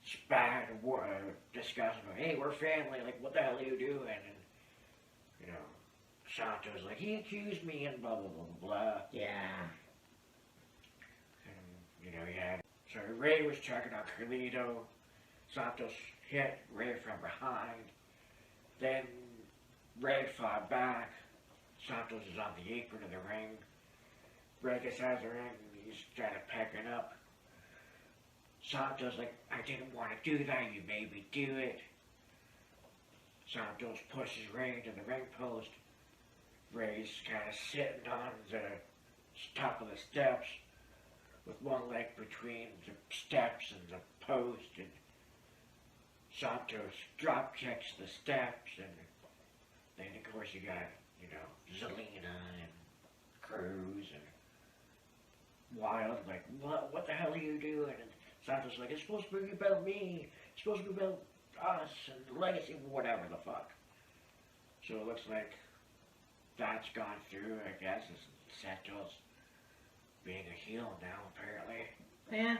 spat, discussing, hey, we're family, what the hell are you doing? And, Santos like, he accused me and blah, blah, blah, blah. Yeah. And, so Ray was checking on Carlito. Santos hit Ray from behind. Then Ray fought back. Santos is on the apron of the ring. Ray gets out of the ring. He's trying to pack it up. Santos like, I didn't want to do that. You made me do it. Santos pushes Ray into the ring post. Ray's kind of sitting on the top of the steps with one leg between the steps and the post, and Santos drop kicks the steps, and then of course you got, you know, Zelina and Cruz and Wild, like, what the hell are you doing? And Santos like, it's supposed to be about me, it's supposed to be about us and the legacy, whatever the fuck. So it looks like that's gone through, I guess, is Santos being a heel now, apparently. Yeah.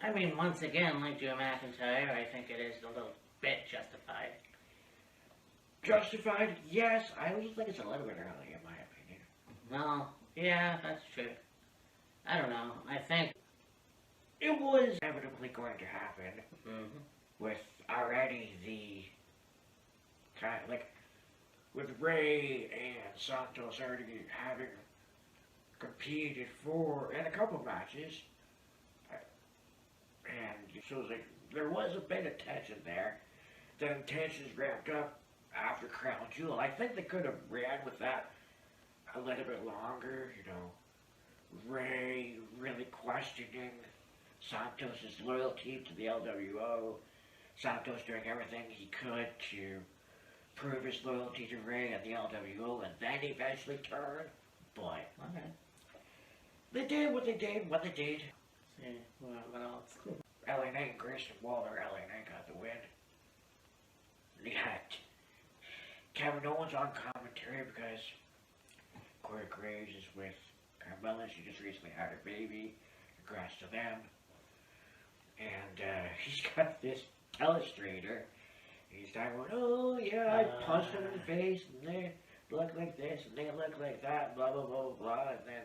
I mean, once again, like Drew McIntyre, I think it is a little bit justified. Justified? Yes. I always think it's a little bit early, in my opinion. Well, yeah, that's true. I don't know. I think it was inevitably going to happen mm-hmm. with already the kind of, like, with Ray and Santos already having competed for in a couple matches, and so it was like there was a bit of tension there. The tensions ramped up after Crown Jewel. I think they could have ran with that a little bit longer. You know, Ray really questioning Santos' loyalty to the LWO. Santos doing everything he could to prove his loyalty to Ray and the LWO, and then eventually turn. But okay. They did what they did, what they did. See, what else? LA Knight and Grayson Waller, LA Knight got the win. They had Kevin Owens on commentary because Corey Graves is with Carmella. She just recently had her baby. Congrats to them. And he's got this illustrator. He's talking about, oh yeah, I punched him in the face, and they look like this, and they look like that, blah, blah, blah, blah, and then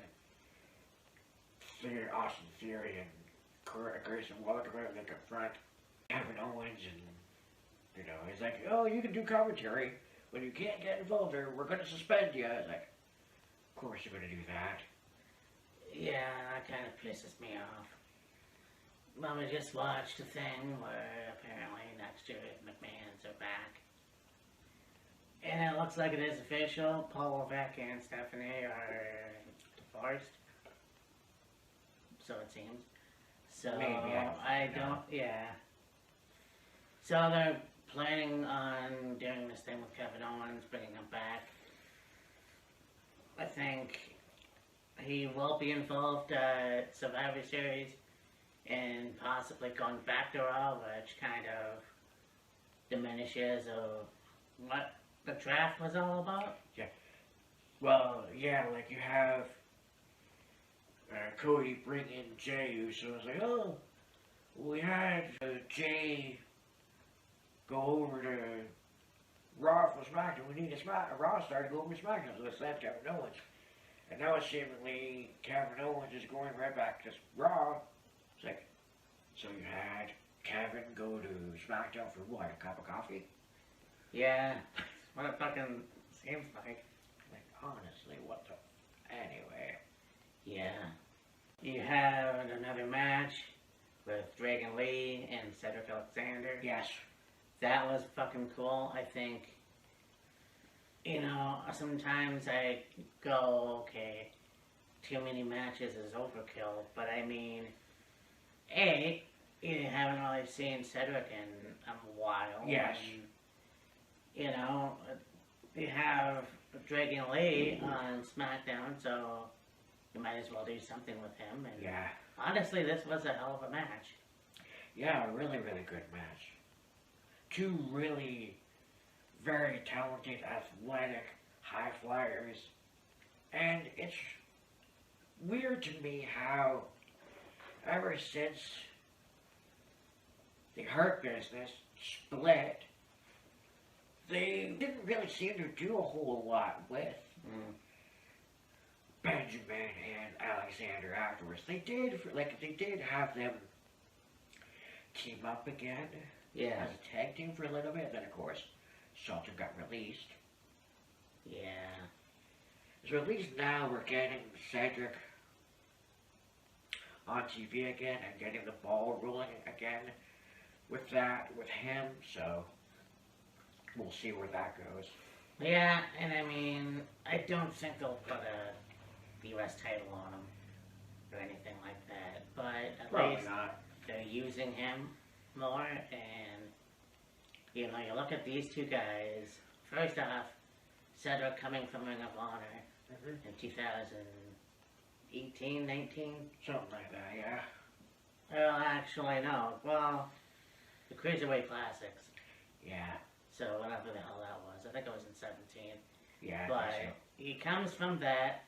Austin Theory and Grayson Waller come out and they confront Kevin Owens, and, you know, he's like, oh, you can do commentary, when you can't get involved, or we're going to suspend you. It's like, of course you're going to do that. Yeah, that kind of pisses me off. Well, we just watched a thing where apparently next year McMahon's are back. And it looks like it is official. Paul Levesque and Stephanie are divorced. So it seems. So Maybe, I don't, yeah. So they're planning on doing this thing with Kevin Owens, bringing him back. I think he will be involved at Survivor Series and possibly going back to Raw, which kind of diminishes what the draft was all about. Yeah. Well, yeah, like you have Cody bring in Jey, so it's like, oh, we had Jey go over to Raw for SmackDown. We need a Raw star to go over to SmackDown, so let's have Kevin Owens. And now it's seemingly Kevin Owens is going right back to Raw. It's like, so you had Kevin go to SmackDown for what, a cup of coffee? Yeah, what it fucking seems like. Like, honestly, what the... Anyway. Yeah. You have another match with Dragon Lee and Cedric Alexander. Yes. That was fucking cool. I think, you know, sometimes I go, okay, too many matches is overkill, but I mean, A, you haven't really seen Cedric in a while. Yes. And, you know, you have Dragon Lee on SmackDown, so you might as well do something with him. And yeah. Honestly, this was a hell of a match. Yeah, a really, really good match. Two really very talented, athletic, high flyers. And it's weird to me how ever since the Hurt Business split, they didn't really seem to do a whole lot with Benjamin and Alexander afterwards. They did have them team up again. Yeah. As a tag team for a little bit, then of course Sultan got released. Yeah. So at least now we're getting Cedric on TV again and getting the ball rolling again with him. So we'll see where that goes. Yeah, and I mean, I don't think they'll put a U.S. title on him or anything like that, but at Probably least not. they're using him more, and, you know, you look at these two guys, first off, Cedric coming from Ring of Honor in 2018, 19? Something like that, yeah. Well, actually, no. Well, the Cruiserweight Classics. Yeah. So whatever the hell that was. I think it was in 17. Yeah, But I think so. he comes from that,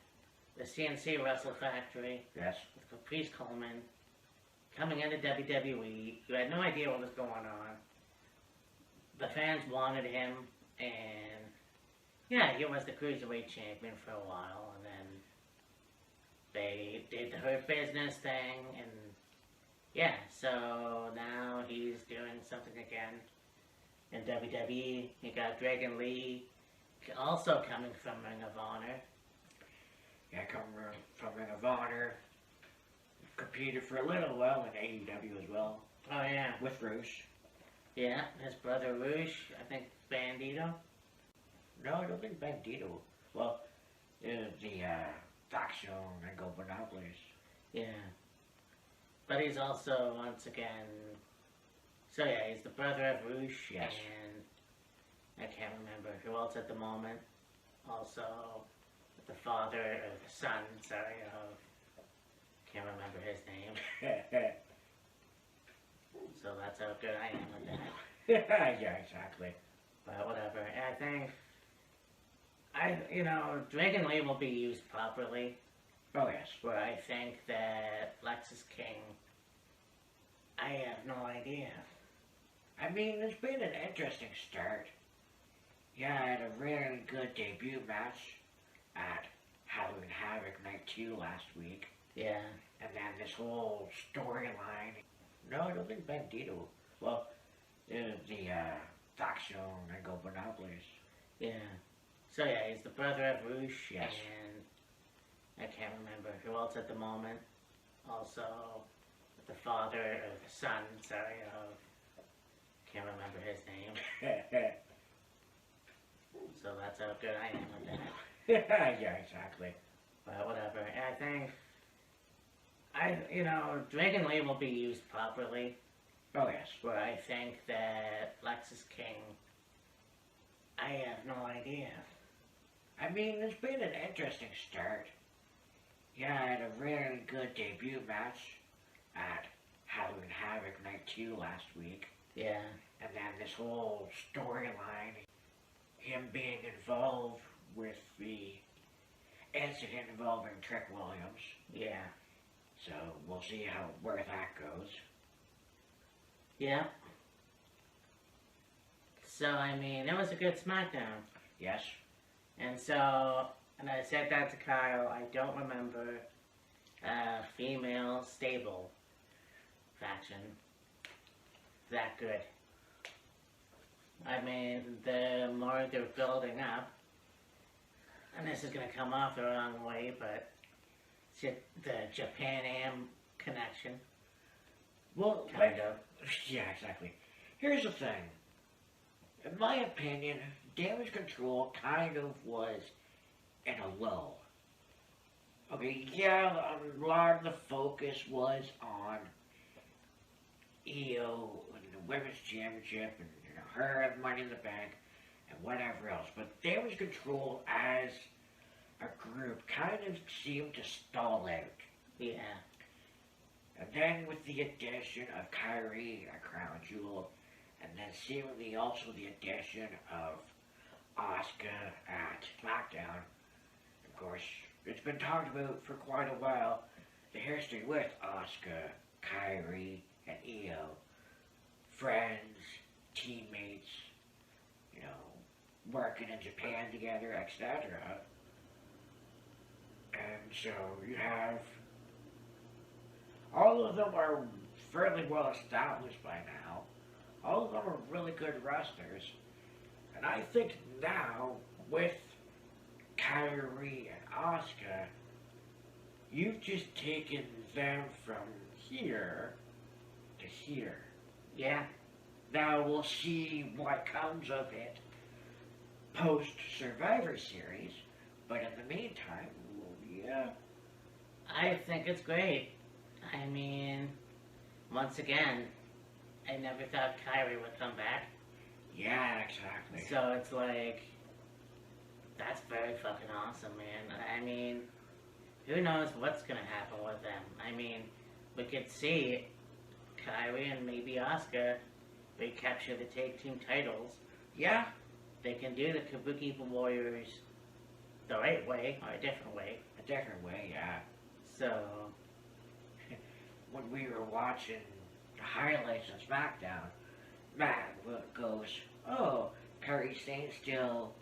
the CNC Wrestle Factory, Yes. with Caprice Coleman, coming into WWE. You had no idea what was going on. The fans wanted him, and yeah, he was the Cruiserweight Champion for a while, and then they did the Hurt Business thing, and yeah, so now he's doing something again in WWE. You got Dragon Lee, also coming from Ring of Honor. Yeah, come from Ring of Honor. Competed for a little while in AEW as well. Oh yeah, With Roosh. yeah, his brother Roosh, I think Bandito. No, I don't think Bandito. Well, the Faction and Go Monopolies. Yeah. But he's also, once again, so yeah, he's the brother of Roosh, Yes. and I can't remember who else at the moment. Also, the father, or the son, sorry, of, can't remember his name. So that's how good I am with that. Yeah, exactly. But whatever, I think, Dragon Lee will be used properly. Oh, yes. Where I think that Lexus King, I have no idea. I mean, it's been an interesting start. Yeah, I had a really good debut match at Halloween Havoc Night 2 last week. Yeah. And then this whole storyline. No, I don't think Bandito. Well, the Faction and Go Monopolies. Yeah. So yeah, he's the brother of Roosh, Yes. and I can't remember who else at the moment. Also, the father, or the son, sorry, of, can't remember his name. So that's how good I am with that. Yeah, exactly. But whatever, I think, Dragon Lee will be used properly. Oh, yes. Where I think that Lexus King, I have no idea. I mean, it's been an interesting start. Yeah, I had a really good debut match at Halloween Havoc Night 2 last week. Yeah. And then this whole storyline, him being involved with the incident involving Trick Williams. Yeah. So we'll see where that goes. Yeah. So, I mean, it was a good SmackDown. Yes. And so, and I said that to Kyle, I don't remember a female stable faction that good. I mean, the more they're building up, and this is going to come off the wrong way, but the Japan-Am connection. Well, Kind of. Yeah, exactly. Here's the thing. In my opinion, Damage Control kind of was in a lull. Okay, yeah, a lot of the focus was on EO and the Women's Championship and her and Money in the Bank and whatever else. But Damage Control as a group kind of seemed to stall out. Yeah. And then with the addition of Kyrie, a crown jewel, and then seemingly also the addition of Asuka at SmackDown, of course, it's been talked about for quite a while, the history with Asuka, Kyrie, and Io, friends, teammates, working in Japan together, etc. And so you have, all of them are fairly well established by now. All of them are really good wrestlers. And I think now, with Kyrie and Asuka, you've just taken them from here to here. Yeah. Now we'll see what comes of it post Survivor Series, but in the meantime, yeah. I think it's great. I mean, once again, I never thought Kyrie would come back. Yeah, exactly. So it's like, that's very fucking awesome, man. I mean, who knows what's gonna happen with them? I mean, we could see Kyrie and maybe Asuka recapture the tag team titles. Yeah. They can do the Kabuki Warriors the right way, or a different way. A different way, yeah. So, when we were watching the highlights on SmackDown, Matt goes, "Oh, Kyrie Sane's still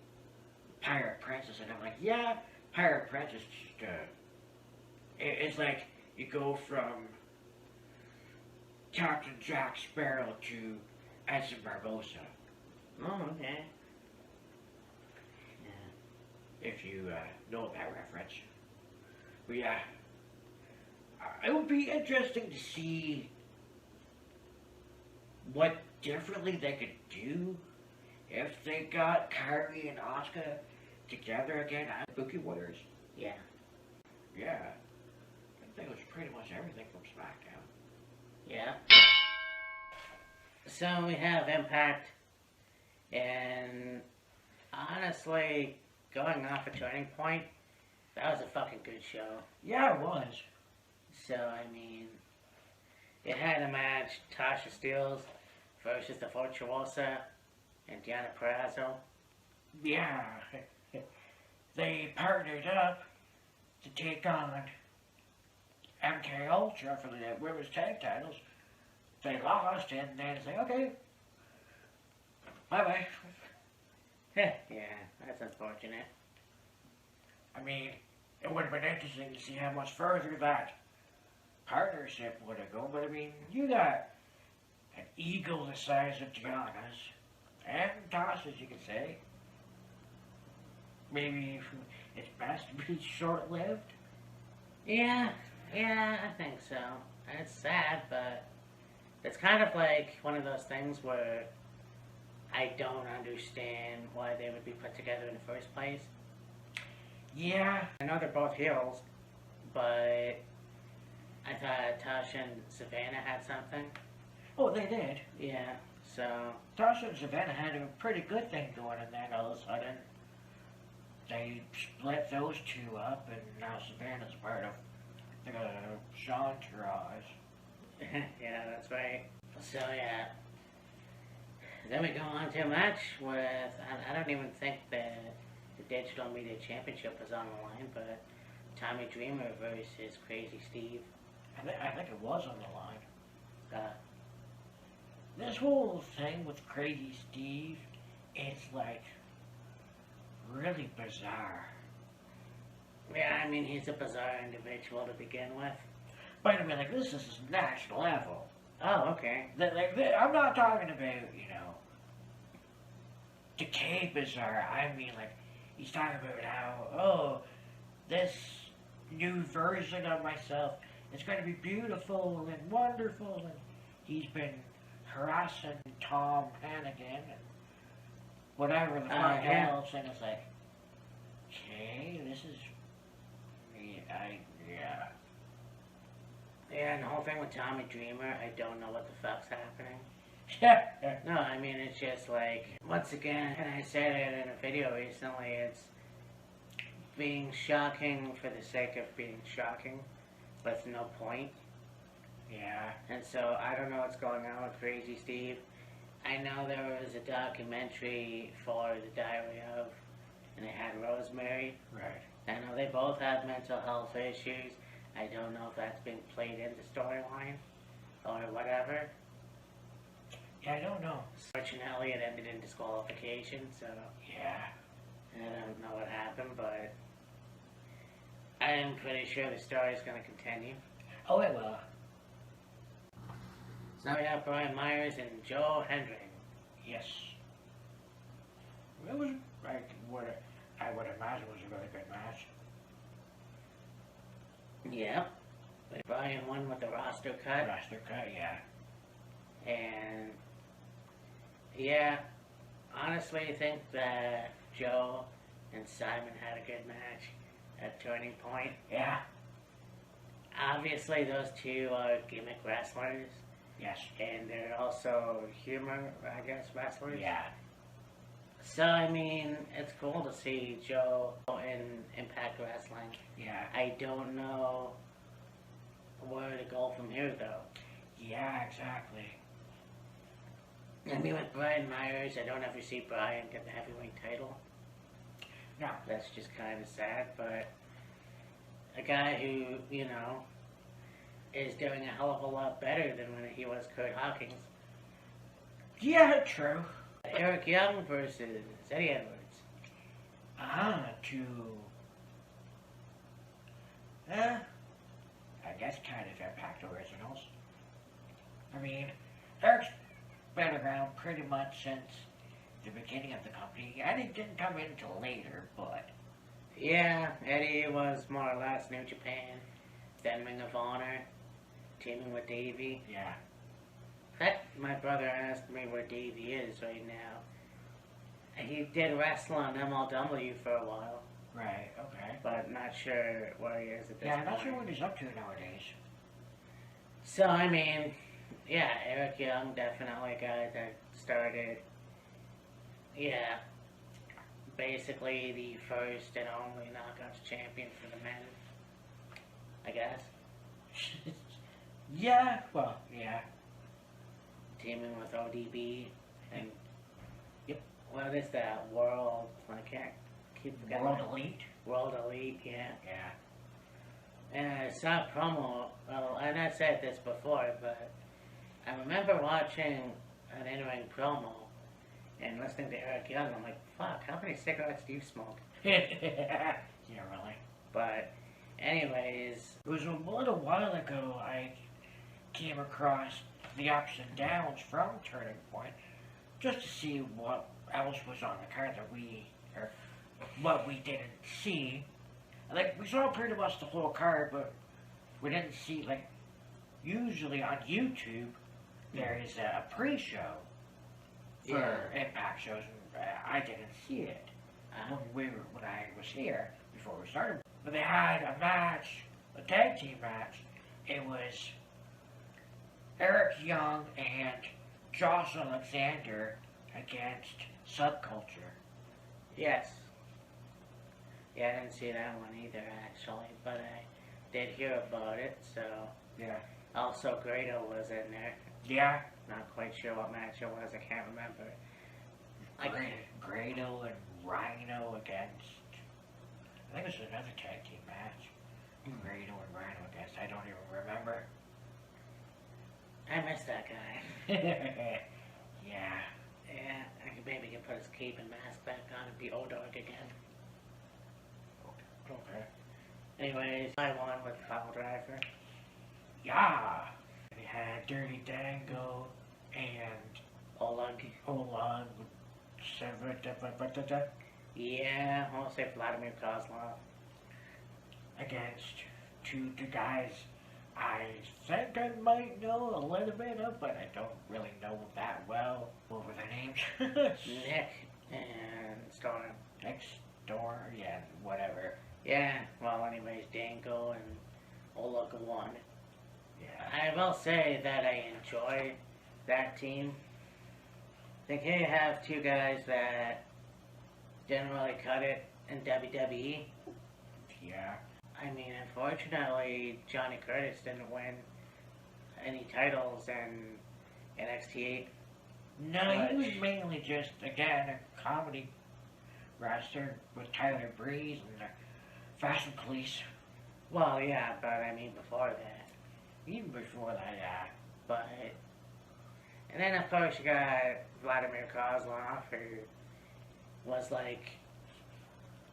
Pirate Princess," and I'm like, "Yeah, Pirate Princess." Just, it's like you go from Captain Jack Sparrow to Edson Barbosa. oh, okay. If you know that reference. But yeah, it would be interesting to see what differently they could do if they got Kyrie and Asuka together again as Bookie Warriors. Yeah. Yeah, I think it was pretty much everything from SmackDown. Yeah. So we have Impact, and honestly, going off a Turning Point, that was a fucking good show. Yeah, it was. So, I mean, it had a match, Tasha Steelz versus the Fortuosa and Deonna Purrazzo. Yeah, they partnered up to take on MK Ultra for the women's tag titles. They lost, and then it's like, okay, bye-bye. Yeah, that's unfortunate. I mean, it would have been interesting to see how much further that partnership would have gone, but I mean, you got an eagle the size of Gianna's, and Tasha's, you could say. Maybe it's best to be short-lived. Yeah, I think so. And it's sad, but it's kind of like one of those things where I don't understand why they would be put together in the first place. Yeah. I know they're both heels, but I thought Tasha and Savannah had something. Oh, they did. Yeah, so... Tasha and Savannah had a pretty good thing going, and then all of a sudden, they split those two up, and now Savannah's part of the Chanterage. Yeah, that's right. So, yeah. Then we go on to a match with... I don't even think the Digital Media Championship was on the line, but Tommy Dreamer versus Crazy Steve. I think it was on the line. Uh, This whole thing with Crazy Steve, it's like really bizarre. yeah, I mean, he's a bizarre individual to begin with. But I mean, like, this is national level. Oh, okay. I'm not talking about, decay bizarre. I mean, like, he's talking about how, oh, this new version of myself is going to be beautiful and wonderful, and he's been harassing Tom Hannigan and whatever the fuck else, and it's like, okay, this is, yeah. Yeah, and the whole thing with Tommy Dreamer, I don't know what the fuck's happening. Yeah. No, I mean, it's just like, once again, and I said it in a video recently, it's being shocking for the sake of being shocking, with no point. Yeah. And so, I don't know what's going on with Crazy Steve. I know there was a documentary for The Diary of, and they had Rosemary. Right. I know they both have mental health issues. I don't know if that's being played in the storyline, or whatever. Yeah, I don't know. Fortunately, it ended in disqualification, so Yeah. I don't know what happened, but I am pretty sure the story is going to continue. Oh, it will. So now we have Brian Myers and Joe Hendry. Yes. Yep. Brian won with the roster cut. Roster cut, yeah. And yeah, honestly, I think that Joe and Simon had a good match at Turning Point. Yeah. Obviously, those two are gimmick wrestlers. Yes. And they're also humor, I guess, wrestlers. Yeah. So, I mean, it's cool to see Joe in Impact Wrestling. Yeah. I don't know where to go from here, though. Yeah, exactly. I mean, with Brian Myers, I don't ever see Brian get the heavyweight title. No. That's just kind of sad, but a guy who, you know, is doing a hell of a lot better than when he was Kurt Hawkins. Yeah, true. Eric Young versus Eddie Edwards. I guess kind of Impact Originals. I mean, Eric's been around pretty much since the beginning of the company, and he didn't come in until later, but... Yeah, Eddie was more or less New Japan, then Ring of Honor, teaming with Davey. Yeah. In fact, my brother asked me where Davey is right now. He did wrestle on MLW for a while. Right, okay. But not sure where he is at this point. Yeah, I'm not sure what he's up to nowadays. So, I mean, yeah, Eric Young, definitely a guy that started, yeah, basically the first and only Knockouts champion for the men, I guess. Yeah, well, yeah. Teaming with ODB and, yep, what is that? World, I can't keep forgetting. World Elite? World Elite, yeah. Yeah. And I saw a promo, well, and I said this before, but I remember watching an in-ring promo and listening to Eric Young. I'm like, fuck, how many cigarettes do you smoke? Yeah, really. But, anyways. It was a little while ago I came across the ups and downs from Turning Point just to see what else was on the card that or what we didn't see. Like, we saw pretty much the whole card, but we didn't see, like, usually on YouTube, there is a pre-show for Impact shows, and I didn't see it when I was here before we started. But they had a match, a tag team match. It was Eric Young and Josh Alexander against Subculture. Yes. Yeah, I didn't see that one either, actually, but I did hear about it, so. Yeah. Also, Grado was in there. Yeah. Not quite sure what match it was, I can't remember. Grado and Rhino against, I think it was another tag team match. Grado and Rhino against, I don't even remember. I miss that guy. Yeah. Yeah, I could maybe can put his cape and mask back on and be O-Dog again. Okay. Anyways, I won with Foul Driver. Yeah. We had Dirty Dango and Oleg. Yeah, I'll say Vladimir Kozlov. Against two guys I think I might know a little bit of, but I don't really know that well. What were their names? Nick and Storm. Nick Storm, yeah, whatever. Yeah, well anyways, Dango and Oleg won. Yeah. I will say that I enjoy that team. I think here you have two guys that didn't really cut it in WWE. Yeah. I mean, unfortunately, Johnny Curtis didn't win any titles in NXT. No, he was mainly just, again, a comedy wrestler with Tyler Breeze and the Fashion Police. Well, yeah, but I mean before that. Even before that, yeah. But, and then of course you got Vladimir Kozlov, who was like...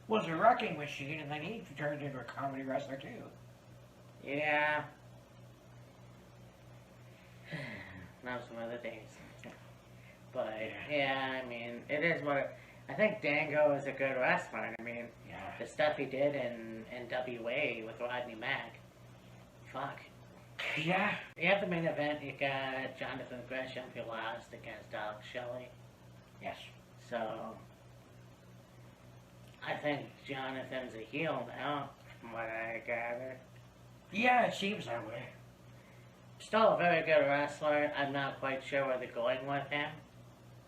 was a wrecking machine, and then he turned into a comedy wrestler too. Yeah. Now some other days. But, yeah, I mean, it is what... I think Dango is a good wrestler. I mean, yeah. the stuff he did in WA with Rodney Mack Fuck. Yeah. You have the main event, you got Jonathan Gresham, who lost against Alex Shelley. Yes. So, I think Jonathan's a heel now, from what I gather. Yeah, it seems that way. Still a very good wrestler. I'm not quite sure where they're going with him.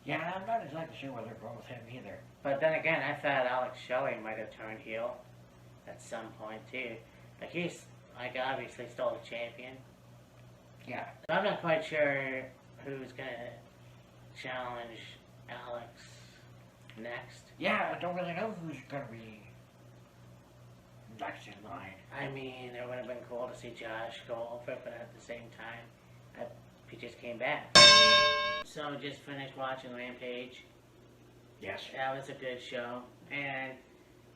Yeah, I'm not exactly sure where they're going with him either. But then again, I thought Alex Shelley might have turned heel at some point too. Like he's obviously still a champion. Yeah. So I'm not quite sure who's gonna challenge Alex next. Yeah, I don't really know who's gonna be next in line. I mean, it would have been cool to see Josh go over, but at the same time, he just came back. So just finished watching Rampage. Yes. That was a good show, and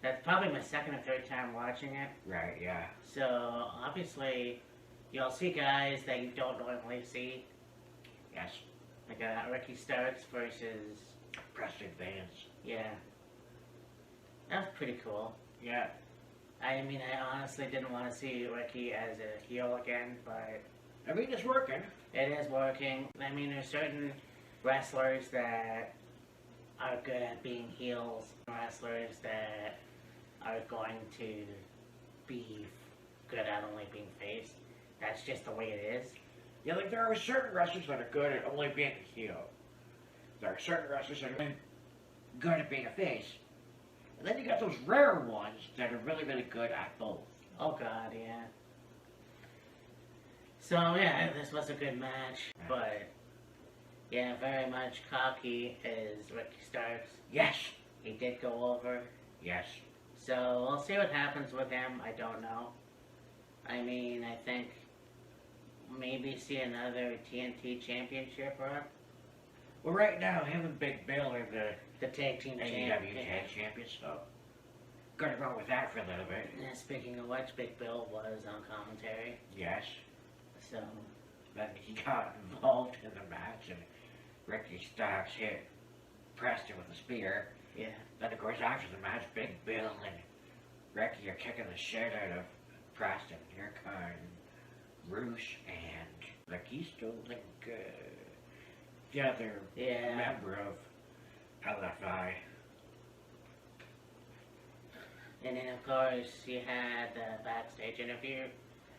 that's probably my second or third time watching it. Right, yeah. So obviously, you'll see guys that you don't normally see. Yes. Like Ricky Starks versus Preston Vance. yeah. That was pretty cool. Yeah. I mean, I honestly didn't want to see Ricky as a heel again, but I mean, it's working. it is working. I mean, there's certain wrestlers that are good at being heels, wrestlers that are going to be good at only being face. That's just the way it is. Yeah, like there are certain wrestlers that are good at only being a heel. There are certain wrestlers that are good at being a face. And then you got those rare ones that are really, really good at both. Oh god, yeah. So yeah, this was a good match, but yeah, very much cocky is Ricky Starks. Yes. He did go over. Yes. So we'll see what happens with him. I don't know. I mean, I think maybe see another TNT championship run. Well, right now, him and Big Bill are the tag team AEW champion. tag champions, so gonna go with that for a little bit. Yeah, speaking of which, Big Bill was on commentary. Yes. So Then he got involved in the match, and Ricky Starks hit Preston with a spear. yeah, Then, of course, after the match, Big Bill and Ricky are kicking the shit out of Preston. Here come Roosh and Ricky's still like the other yeah. member of LFI. And then of course you had the backstage interview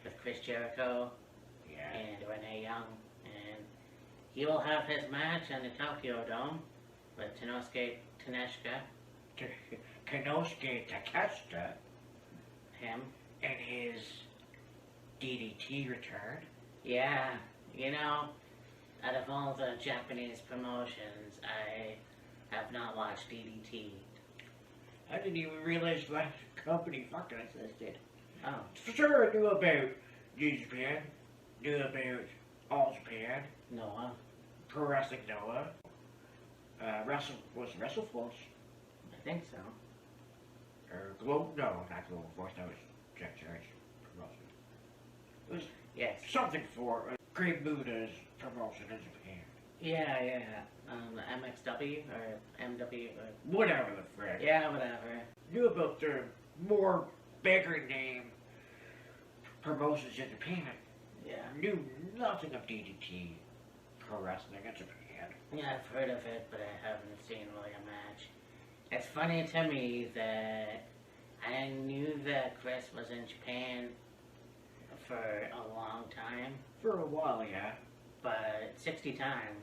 with Chris Jericho Yeah. and Renee Young, and he will have his match in the Tokyo Dome with Tenosuke Taneshka, Konosuke Takeshita him. and his DDT return. Yeah, you know, out of all the Japanese promotions, I have not watched DDT. I didn't even realize that company fucking existed. Oh, For sure, I knew about New Japan, knew about All Japan, Noah, Pro Wrestling Noah, WrestleForce, I think so. or no, not Global Force, that was Jack Jarrett's promotion. It was Yes. something for Great Buddha's promotion in Japan. Yeah, yeah. MXW or MW or Whatever the frick. yeah, whatever. Knew about the more bigger name promotions in Japan. Yeah. Knew nothing of DDT Pro Wrestling in Japan. Yeah, I've heard of it, but I haven't seen really a match. It's funny to me that I knew that Chris was in Japan for a long time, For a while, yeah. but 60 times.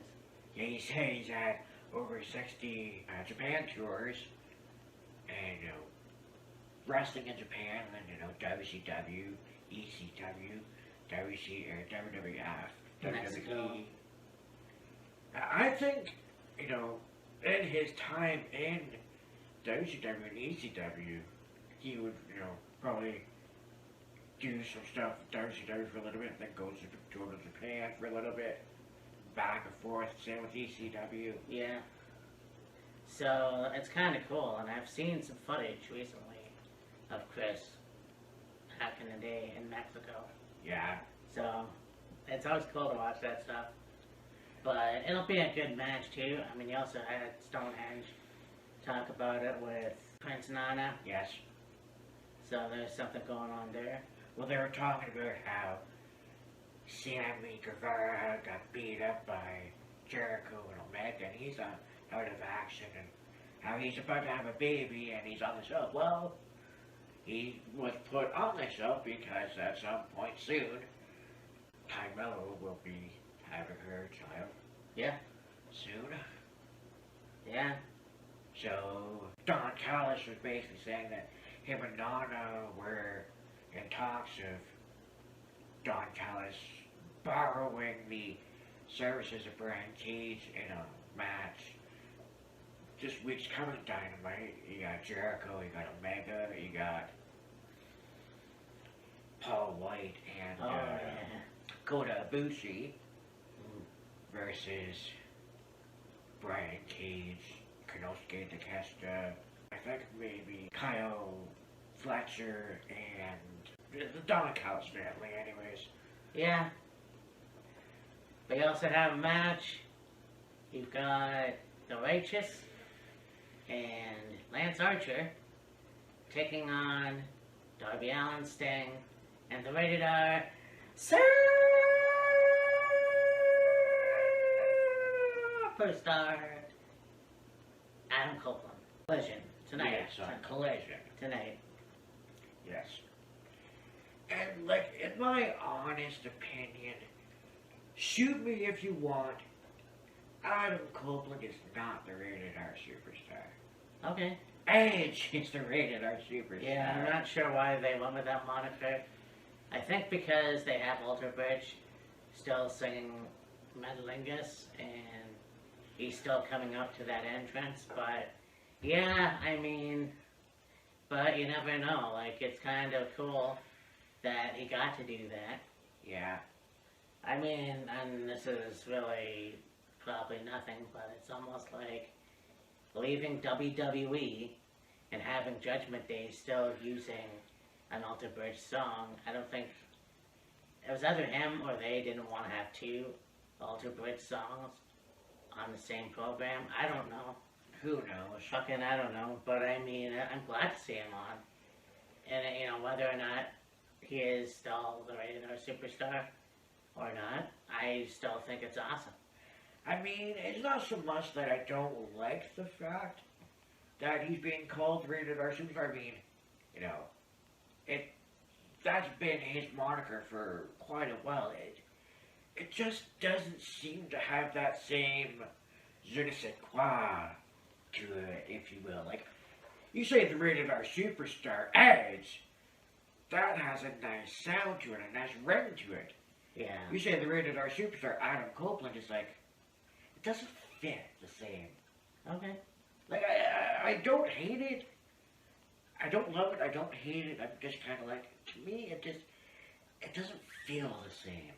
Yeah, he said he's had over 60 Japan tours, and wrestling in Japan, and WCW, ECW, WWF, Mexico. WWE. I think, in his time in WCW and ECW, he would, probably do some stuff with WCW for a little bit, then go to Japan for a little bit, back and forth, same with ECW. Yeah. So it's kind of cool, and I've seen some footage recently of Chris back in the day in Mexico. Yeah. So it's always cool to watch that stuff. But it'll be a good match too. I mean, you also had Stonehenge talk about it with Prince Nana. Yes. So there's something going on there. Well, they were talking about how Sammy Guevara got beat up by Jericho and Omega, and he's out of action, and how he's about to have a baby, and he's on the show. Well, he was put on the show because at some point soon, Carmella will be having her child. Yeah. Soon. Yeah. So, Don Callis was basically saying that him and Donna were in talks of Don Callis borrowing the services of Brian Cage in a match. Just weeks coming Dynamite. You got Jericho, you got Omega, you got Paul White and Kota Ibushi versus Brian Cage, Konosuke Takeshita, I think maybe Kyle Fletcher, and the Donna Callis family anyways. Yeah. They also have a match. You've got The Righteous and Lance Archer taking on Darby Allin, Sting, and the Rated R Superstar Adam Copeland. Collision tonight. Yes, on Collision. Tonight. Yes. And, like, in my honest opinion, shoot me if you want, Adam Copeland is not the Rated R Superstar. Okay. Edge is the Rated R Superstar. Yeah, I'm not sure why they went with that moniker. I think because they have Walter Bridge still singing Metalingus, and he's still coming up to that entrance, but yeah, I mean, but you never know, like, it's kind of cool that he got to do that. Yeah. I mean, and this is really probably nothing, but it's almost like leaving WWE and having Judgment Day still using an Alter Bridge song. I don't think it was either him or they didn't want to have two Alter Bridge songs on the same program. I don't know. Who knows? Fucking, I don't know. But I mean, I'm glad to see him on. And, you know, whether or not he is still the Rated R Superstar or not, I still think it's awesome. I mean, it's not so much that I don't like the fact that he's being called Rated R Superstar. I mean, you know, that's been his moniker for quite a while. It just doesn't seem to have that same je ne sais quoi to it, if you will. Like, you say the Rated R Superstar Edge, that has a nice sound to it, a nice ring to it. Yeah. You say the Rated R Superstar Adam Copeland is like, it doesn't fit the same. Okay. Like, I don't hate it. I don't love it. I don't hate it. I'm just kind of like, to me, it doesn't feel the same.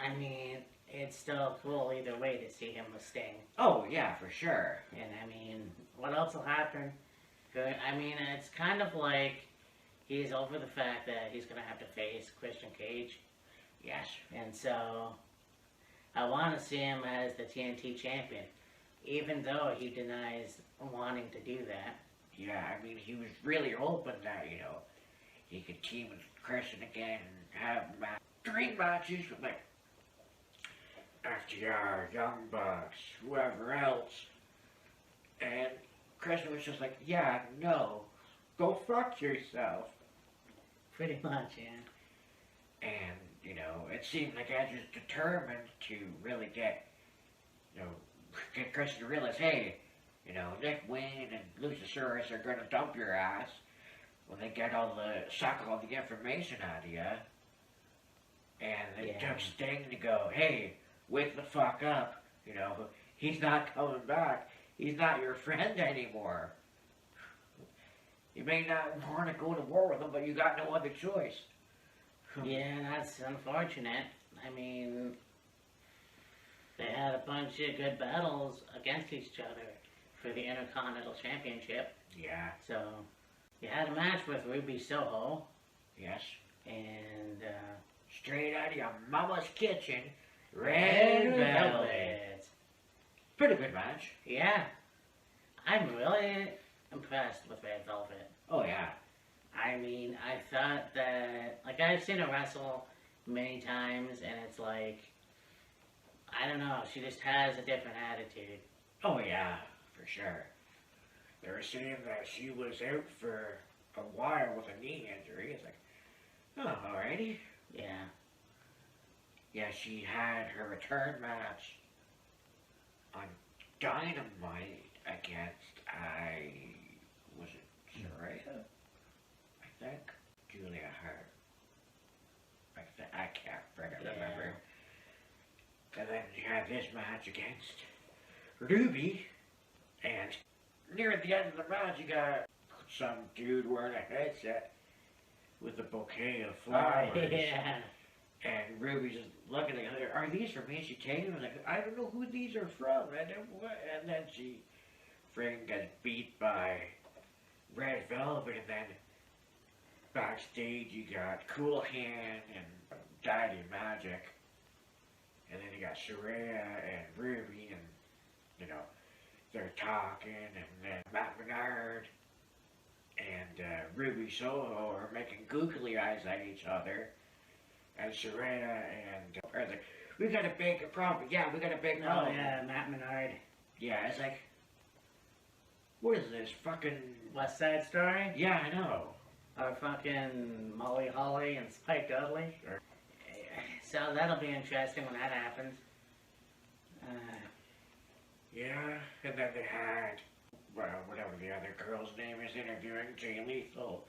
I mean, it's still cool either way to see him with Sting. Oh, yeah, for sure. And I mean, what else will happen? Good. I mean, it's kind of like he's over the fact that he's going to have to face Christian Cage. Yes. And so, I want to see him as the TNT champion, even though he denies wanting to do that. Yeah, I mean, he was really hoping that, you know, he could team with Christian again and have dream matches with, like, FTR, Young Bucks, whoever else. And Christian was just like, yeah, no, go fuck yourself. Pretty much, yeah. And, you know, it seemed like Edge was determined to really get Christian to realize, hey, you know, Nick Wayne and Luchasaurus are gonna dump your ass when they suck all the information out of you. And it took Sting to go, hey, wake the fuck up, you know, he's not coming back. He's not your friend anymore. You may not want to go to war with him, but you got no other choice. Yeah, that's unfortunate. I mean, they had a bunch of good battles against each other for the Intercontinental Championship. Yeah. So, you had a match with Ruby Soho. Yes. And, straight out of your mama's kitchen, Red Velvet. Pretty good match. Yeah. I'm really impressed with Red Velvet. Oh, yeah. I mean, I thought that, like, I've seen her wrestle many times, and it's like, I don't know, she just has a different attitude. Oh yeah, for sure. They were saying that she was out for a while with a knee injury. It's like, oh, alrighty. Yeah. Yeah, she had her return match on Dynamite against, was it Saraya? I think. Julia Hart. I can't friggin' remember. And then she had this match against Ruby, and near the end of the match, you got some dude wearing a headset with a bouquet of flowers. Yeah. And Ruby's just looking at her, are these from me? She takes them. I was like, I don't know who these are from. And then she friggin' gets beat by Red Velvet, and then backstage you got Cool Hand and Daddy Magic. And then you got Saraya and Ruby, and, you know, they're talking, and then Matt Menard and Ruby Soho are making googly eyes at each other. And Saraya and are like, we got a big problem. Yeah, we got a big problem. Oh yeah, Matt Menard. Yeah, it's like, what is this fucking West Side Story? Yeah, I know. Or fucking Molly Holly and Spike Dudley. Sure. So that'll be interesting when that happens. Yeah, and then they had, well, whatever the other girl's name is interviewing Jay Lethal,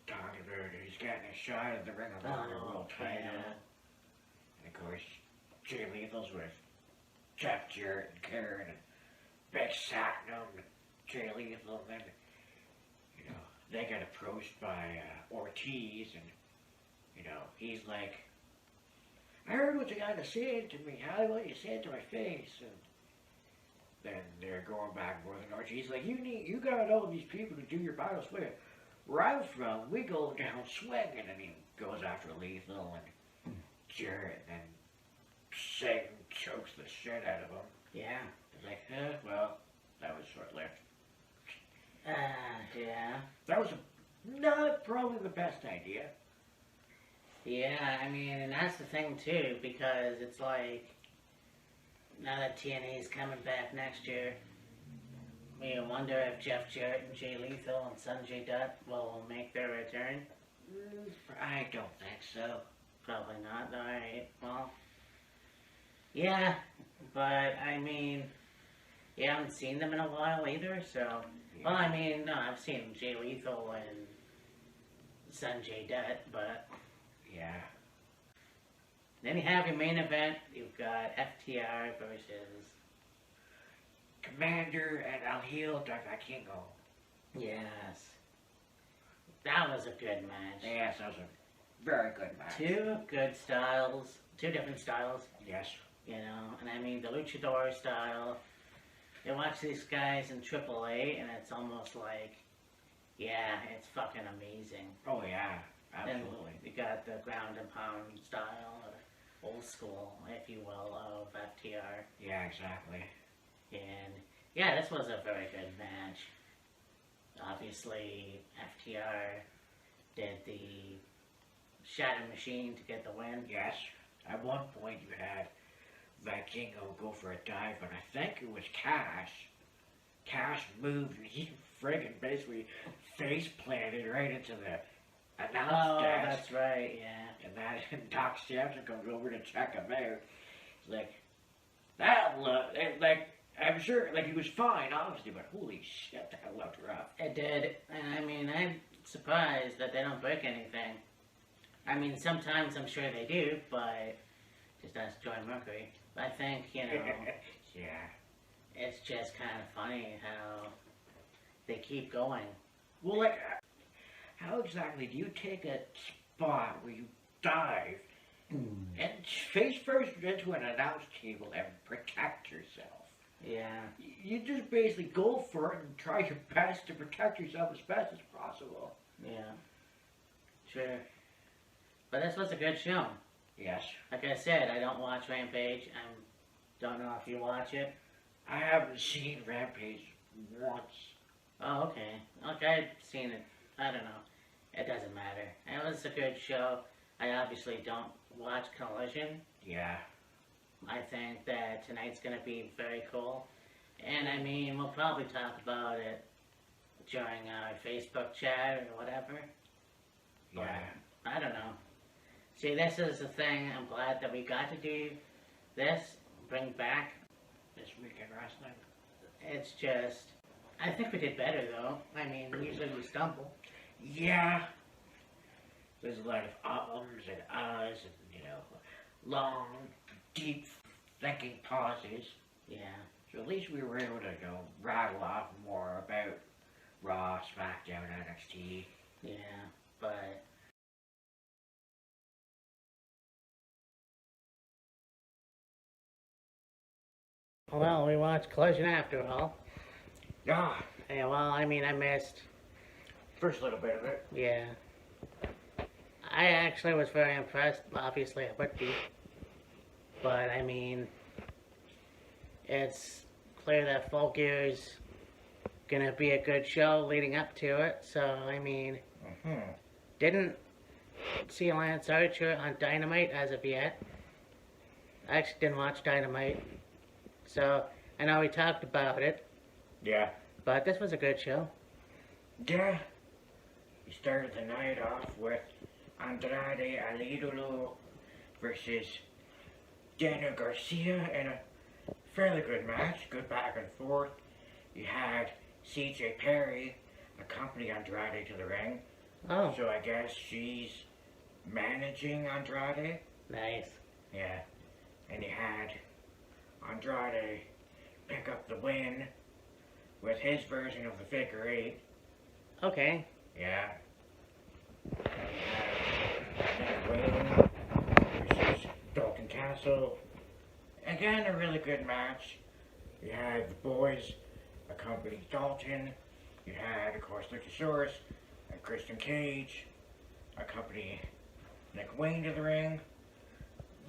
talking about he's getting a shot at the Ring of Honor World title. Yeah. And of course, Jay Lethal's with Jeff Jarrett and Karen and Beck Satnam and Jay Lethal, and then, you know, they got approached by Ortiz, and, you know, he's like, I heard what you got to say to me, how what you said to my face, and then they're going back and forth, and Ortiz like, you got all these people to do your battles with. Where I'm from, we go down swinging, and he goes after Lethal and Jarrett, and then Satan chokes the shit out of him. Yeah. It's like, well, that was short-lived. Yeah. That was not probably the best idea. Yeah, I mean, and that's the thing too, because it's like, now that TNA's coming back next year, you wonder if Jeff Jarrett and Jay Lethal and Sanjay Dutt will make their return. I don't think so. Probably not, alright, well, yeah, but I mean, you haven't seen them in a while either, so, Yeah. well, I mean, no, I've seen Jay Lethal and Sanjay Dutt, but Yeah. then you have your main event, you've got FTR versus Commander and Al Heel Kingo. Yes. That was a good match. Yes, that was a very good match. Two good styles, two different styles, Yes. you know, and I mean the luchador style. You watch these guys in AAA and it's almost like, yeah, it's fucking amazing. Oh yeah, absolutely. And you got the ground and pound style, or old school, if you will, of FTR. Yeah, exactly. And yeah, this was a very good match. Obviously, FTR did the Shatter Machine to get the win. Yes. At one point you had Vikingo go for a dive, and I think it was Cash. Cash moved, and he friggin' basically face planted right into the announce desk. That's right, yeah. And Doc Samson comes over to check him out. He's like, that looked, like, I'm sure, like, he was fine, obviously, but holy shit, that looked rough. It did, and I mean, I'm surprised that they don't break anything. I mean, sometimes I'm sure they do, but just ask Joy Mercury. I think, you know, Yeah. it's just kind of funny how they keep going. Well, like, how exactly do you take a spot where you dive and face first into an announce table and protect yourself? Yeah. You just basically go for it and try your best to protect yourself as best as possible. Yeah. Sure. But this was a good show. Yes. Like I said, I don't watch Rampage. I don't know if you watch it. I haven't seen Rampage once. Oh, okay. Okay, I've seen it. I don't know. It doesn't matter. It was a good show. I obviously don't watch Collision. Yeah. I think that tonight's gonna be very cool. And I mean, we'll probably talk about it during our Facebook chat or whatever. Yeah. But I don't know. See, this is the thing. I'm glad that we got to do this, bring back This week in wrestling. It's just, I think we did better though. I mean, usually we stumble. Yeah. There's a lot of ums and ahs and, long, deep thinking pauses. Yeah. So at least we were able to, rattle off more about Raw, SmackDown, NXT. Yeah, but well, we watched Collision after all. Ah, Yeah, well, I mean, I missed. first little bit of it. Yeah. I actually was very impressed. Obviously, I would be. But, I mean, it's clear that Full Gear's gonna be a good show leading up to it. So, I mean, didn't see Lance Archer on Dynamite as of yet. I actually didn't watch Dynamite. So, I know we talked about it. Yeah. But this was a good show. Yeah. We started the night off with Andrade El Idolo versus Daniel Garcia in a fairly good match, good back and forth. You had CJ Perry accompany Andrade to the ring. Oh, So I guess she's managing Andrade. nice. Yeah. And you had Andrade pick up the win with his version of the figure eight. Okay. Yeah. And you had Nick Wayne versus Dalton Castle. Again, a really good match. You had the boys accompany Dalton. You had, of course, Luchasaurus and Christian Cage accompany Nick Wayne to the ring.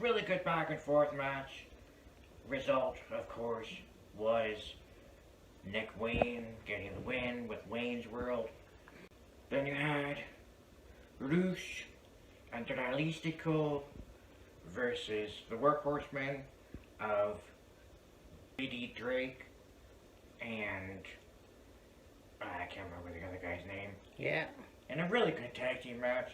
Really good back and forth match. Result, of course, was Nick Wayne getting the win with Wayne's World. Then you had Roosh and Dralistico versus the Workhorsemen of Lady Drake and I can't remember the other guy's name. Yeah. And a really good tag team match.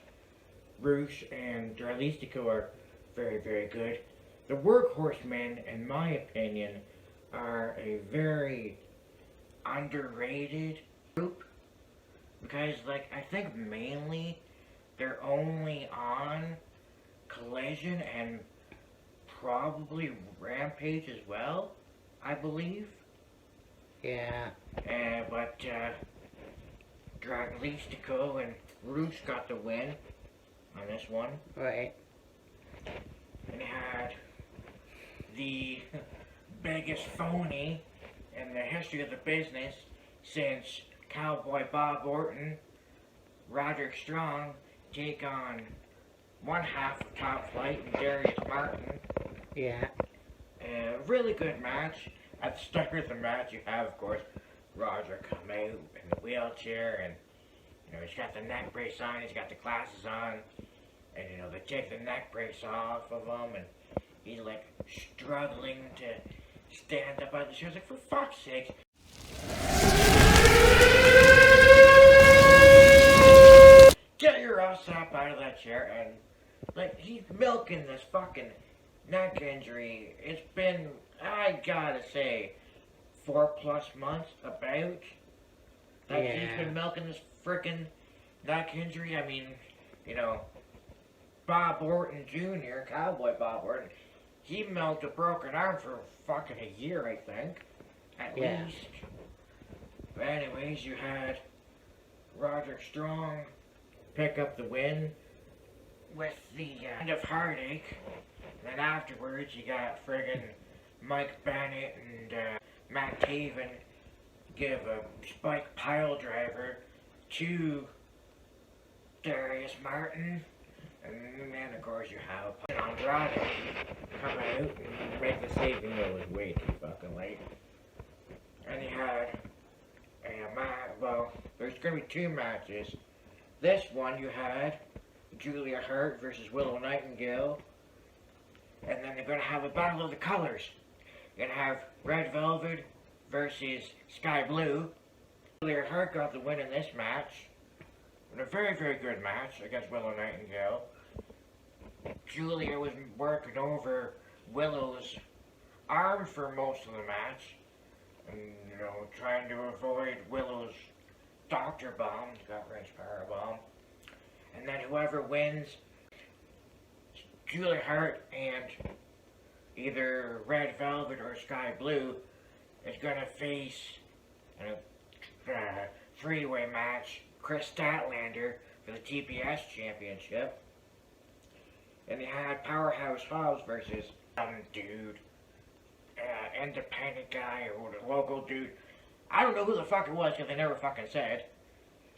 Roosh and Dralistico are very, very good. The Workhorsemen, in my opinion, are a very underrated group because, I think mainly they're only on Collision and probably Rampage as well, I believe. Yeah. But Draglistico and Roosh got the win on this one. Right. And you had the biggest phony in the history of the business since Cowboy Bob Orton, Roderick Strong, take on one half of Top Flight and Darius Martin. Yeah. A really good match. At the start of the match, you have, of course, Roger come out in the wheelchair, and he's got the neck brace on, he's got the glasses on, and they take the neck brace off of him, and he's struggling to stand up on the chairs. For fuck's sake. Get your ass up out of that chair, and he's milking this fucking neck injury. It's been, I gotta say, 4+ months about that he's been milking this frickin' neck injury. I mean, Bob Orton Jr., Cowboy Bob Orton, he milked a broken arm for fucking a year, I think, at least. But anyways, you had Roderick Strong pick up the win with the end of heartache. And then afterwards, you got friggin' Mike Bennett and Matt Taven give a spike pile driver to Darius Martin. And then, of course, you have Andrade come out and make the save, even though it was way too fucking late. And you had there's going to be 2 matches. This one, you had Julia Hart versus Willow Nightingale And then they're going to have a battle of the colors. You're going to have Red Velvet versus Sky Blue. Julia Hart got the win in this match. In a very, very good match against Willow Nightingale. Julia was working over Willow's arm for most of the match. And, you know, trying to avoid Willow's Doctor Bomb, got Red's Power Bomb. And then whoever wins, Julia Hart and either Red Velvet or Sky Blue is going to face in a three-way match Chris Statlander for the TPS Championship. And they had Powerhouse Hobbs versus some dude, independent guy or the local dude. I don't know who the fuck it was because they never fucking said.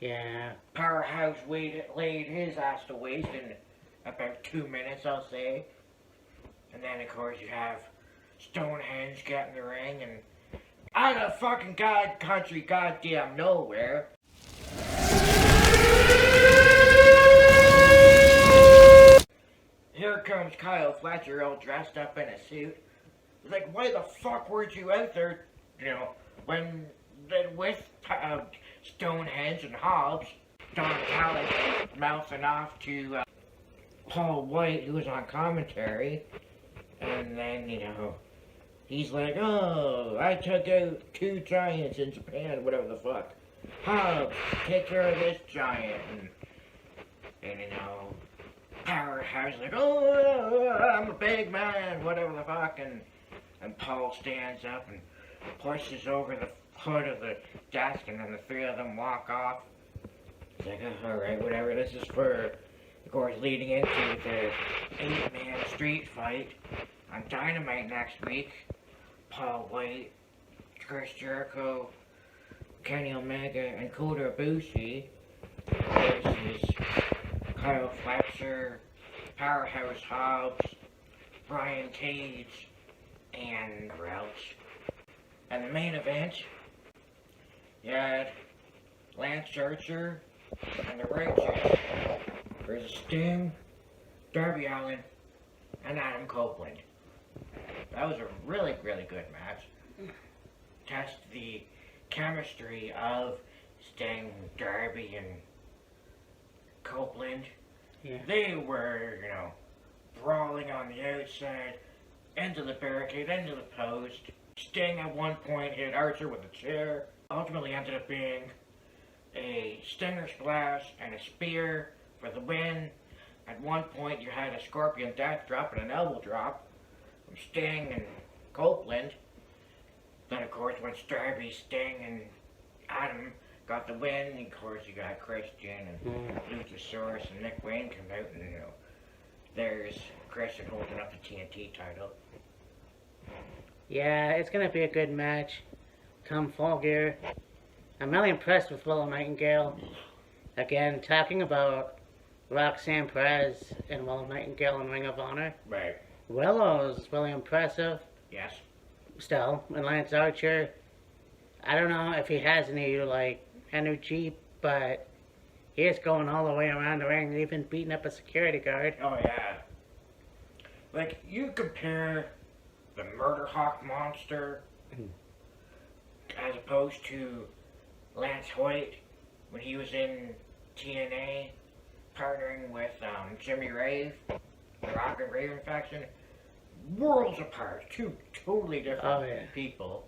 Yeah. Powerhouse laid his ass to waste in about 2 minutes, I'll say. And then, of course, you have Stonehenge get in the ring and out of fucking country goddamn nowhere. Here comes Kyle Fletcher all dressed up in a suit. It's like, why the fuck weren't you out there, you know, when with Stonehenge and Hobbs? Don Callis mouthing off to Paul White, who was on commentary, and then, you know, he's like, oh, I took out 2 giants in Japan, whatever the fuck. Hobbs, take care of this giant, and you know, Powerhouse like, oh, I'm a big man, whatever the fuck, and Paul stands up and pushes over the hood of the desk, and then the 3 of them walk off. He's like, oh, alright, whatever, this is for, of course, leading into the 8-man street fight on Dynamite next week. Paul White, Chris Jericho, Kenny Omega, and Kota Ibushi versus Kyle Fletcher, Powerhouse Hobbs, Brian Cage, and Rouch. And the main event, you had Lance Archer and the Righteous versus Sting, Darby Allin, and Adam Copeland. That was a really, really good match. Test the chemistry of Sting, Darby, and Copeland. Yeah. They were, you know, brawling on the outside, into the barricade, into the post. Sting at one point hit Archer with a chair. Ultimately ended up being a Stinger Splash and a Spear for the win. At one point you had a Scorpion Death Drop and an Elbow Drop from Sting and Copeland. Then of course when Darby, Sting, and Adam got the win, and of course you got Christian and Luchasaurus and Nick Wayne come out, and you know, there's Christian holding up the TNT title. Yeah, it's gonna be a good match come Fall Gear. I'm really impressed with Willow Nightingale. Again, talking about Roxanne Perez and Willow Nightingale in Ring of Honor. Right. Willow's really impressive. Yes. Still, and Lance Archer, I don't know if he has any, like, energy, but he is going all the way around the ring, even beating up a security guard. Oh, yeah. Like, you compare the Murder Hawk Monster as opposed to Lance Hoyt when he was in TNA partnering with Jimmy Rave, the Rock and Raven faction. Worlds apart. 2 totally different people.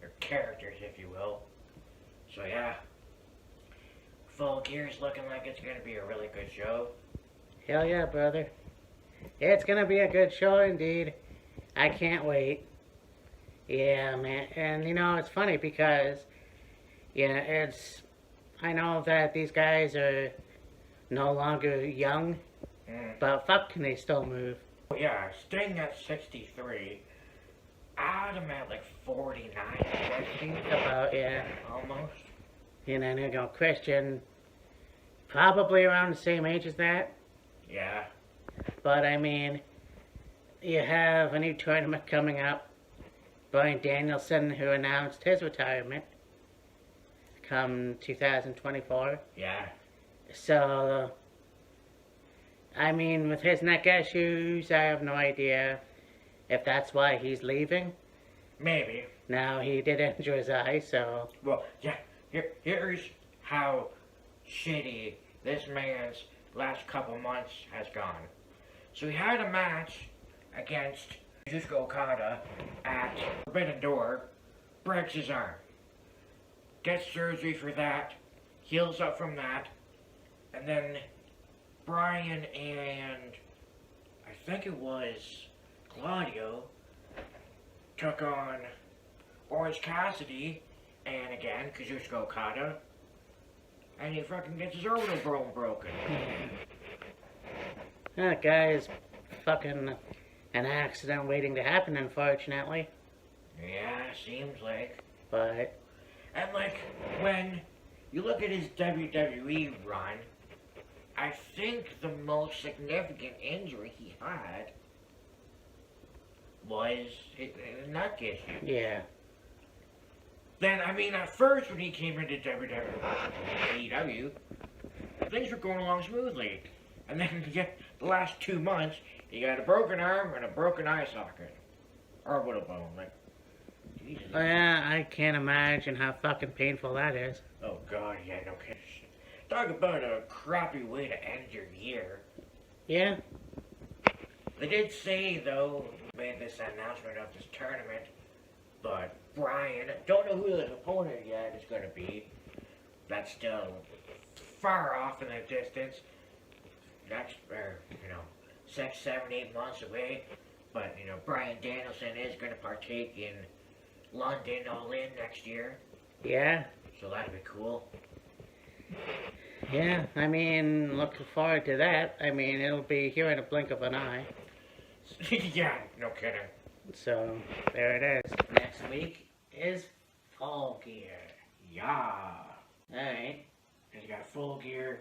Or characters, if you will. So, yeah. Full Gear's looking like it's going to be a really good show. Hell yeah, brother. It's gonna be a good show indeed. I can't wait. Yeah, man. And you know, it's funny because, yeah, I know that these guys are no longer young, but fuck, can they still move? Oh, yeah, Sting at 63. Adam at like 49, 50. About, yeah. Almost. And then you go Christian, probably around the same age as that. Yeah. But I mean, you have a new tournament coming up. Bryan Danielson, who announced his retirement come 2024. Yeah. So, I mean, with his neck issues, I have no idea if that's why he's leaving. Maybe. Now, he did injure his eye, so... Well, yeah, here's how shitty this man's last couple months has gone. So he had a match against Yusuke Okada at Forbidden Door, breaks his arm, gets surgery for that, heals up from that, and then Brian and I think it was Claudio took on Orange Cassidy and again Kazuchika Okada, and he fucking gets his orbital bone broken. That guy is fucking an accident waiting to happen, unfortunately. Yeah, seems like. But... And like, when you look at his WWE run, I think the most significant injury he had was a neck issue. yeah. Then, I mean, at first when he came into AEW, things were going along smoothly. And then you get the last 2 months, you got a broken arm and a broken eye socket. Orbital bone, like, Jesus. Oh, yeah, I can't imagine how fucking painful that is. Oh god, yeah, no kidding. Talk about a crappy way to end your year. Yeah. They did say, though, made this announcement of this tournament, but Brian, don't know who the opponent yet is going to be. That's still far off in the distance. Next, 6, 7, 8 months away. But, Brian Danielson is going to partake in London All In next year. Yeah. So that'll be cool. Yeah, I mean, looking forward to that. I mean, it'll be here in a blink of an eye. Yeah, no kidding. So, there it is. Next week is Full Gear. Yeah. Alright. And you got Full Gear,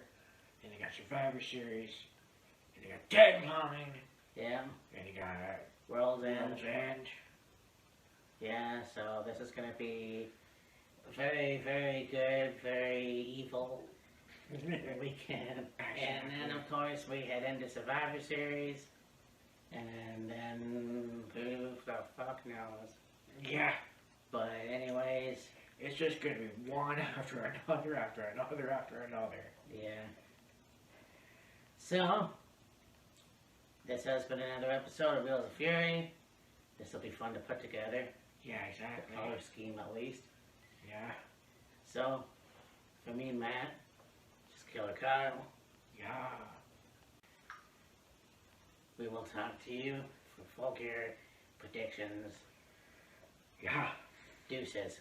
and you got Survivor Series, and you got Tag Line, Yeah. and you got World's End. World's End. Yeah, so this is gonna be very, very good, very evil weekend. And then, of course, we head into Survivor Series. And then, who the fuck knows? Yeah. But anyways, It's just gonna be one after another, after another, after another. yeah. So, this has been another episode of Wheels of Fury. This will be fun to put together. Yeah, exactly. The color scheme, at least. Yeah. So, for me and Matt, just Killer Kyle. Yeah. We will talk to you for Full Gear predictions. Yeah. Deuces.